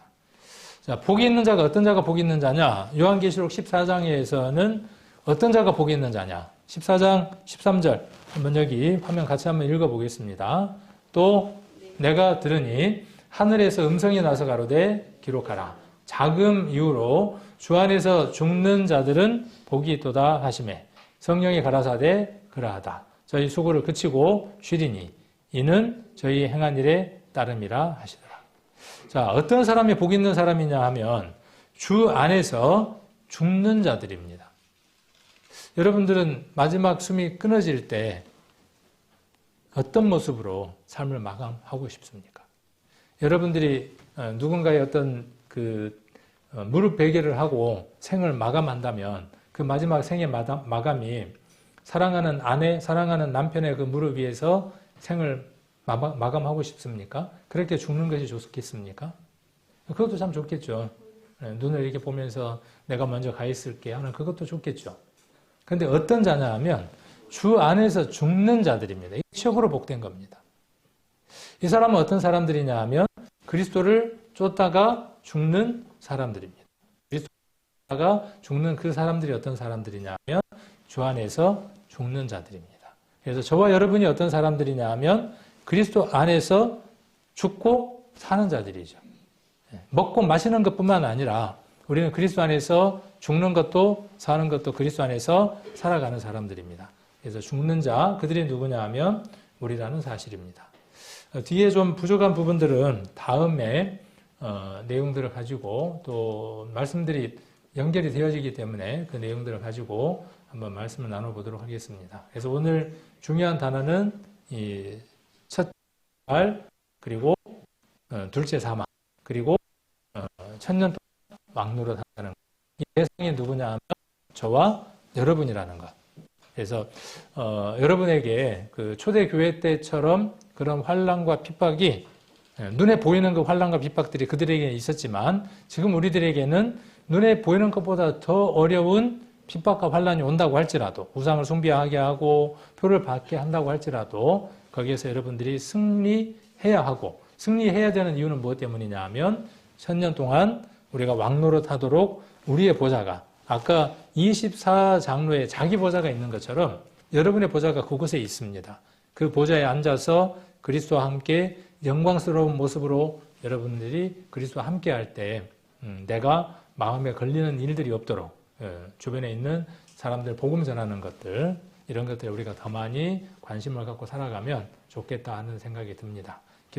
자, 복이 있는 자가 어떤 자가 복이 있는 자냐? 요한계시록 14장에서는 어떤 자가 복이 있는 자냐? 14장 13절 한번 여기 화면 같이 한번 읽어보겠습니다. 또 내가 들으니 하늘에서 음성이 나서 가로되 기록하라. 자금 이후로 주 안에서 죽는 자들은 복이 있도다 하시매 성령이 가라사대 그러하다. 저희 수고를 그치고 쉬리니 이는 저희 행한 일에 따름이라 하시더라. 자, 어떤 사람이 복 있는 사람이냐 하면 주 안에서 죽는 자들입니다. 여러분들은 마지막 숨이 끊어질 때 어떤 모습으로 삶을 마감하고 싶습니까? 여러분들이 누군가의 어떤 무릎 베개를 하고 생을 마감한다면 그 마지막 생의 마감이 사랑하는 아내, 사랑하는 남편의 그 무릎 위에서 생을 마감하고 싶습니까? 그렇게 죽는 것이 좋겠습니까? 그것도 참 좋겠죠. 눈을 이렇게 보면서 내가 먼저 가 있을게 하는 그것도 좋겠죠. 그런데 어떤 자냐 하면 주 안에서 죽는 자들입니다. 이 최고로 복된 겁니다. 이 사람은 어떤 사람들이냐 하면 그리스도를 쫓다가 죽는 사람들입니다. 그리스도가 죽는 그 사람들이 어떤 사람들이냐 하면 주 안에서 죽는 자들입니다. 그래서 저와 여러분이 어떤 사람들이냐 하면 그리스도 안에서 죽고 사는 자들이죠. 먹고 마시는 것뿐만 아니라 우리는 그리스도 안에서 죽는 것도 사는 것도 그리스도 안에서 살아가는 사람들입니다. 그래서 죽는 자, 그들이 누구냐 하면 우리라는 사실입니다. 뒤에 좀 부족한 부분들은 다음에 내용들을 가지고 또 말씀들이 연결이 되어지기 때문에 그 내용들을 가지고 한번 말씀을 나눠보도록 하겠습니다. 그래서 오늘 중요한 단어는 이 첫째 부활, 그리고 둘째 사망, 그리고 1000년 동안 왕노릇하는 것. 이 대상이 누구냐 하면 저와 여러분이라는 것. 그래서 여러분에게 그 초대교회 때처럼 그런 환난과 핍박이 눈에 보이는 그 환난과 핍박들이 그들에게 있었지만 지금 우리들에게는 눈에 보이는 것보다 더 어려운 핍박과 환난이 온다고 할지라도 우상을 숭배하게 하고 표를 받게 한다고 할지라도 거기에서 여러분들이 승리해야 하고 승리해야 되는 이유는 무엇 때문이냐 하면 1000년 동안 우리가 왕노릇하도록 우리의 보좌가 아까 24장로에 자기 보좌가 있는 것처럼 여러분의 보좌가 그곳에 있습니다. 그 보좌에 앉아서 그리스도와 함께 영광스러운 모습으로 여러분들이 그리스도와 함께 할 때 내가 마음에 걸리는 일들이 없도록 주변에 있는 사람들 복음 전하는 것들 이런 것들에 우리가 더 많이 관심을 갖고 살아가면 좋겠다 하는 생각이 듭니다.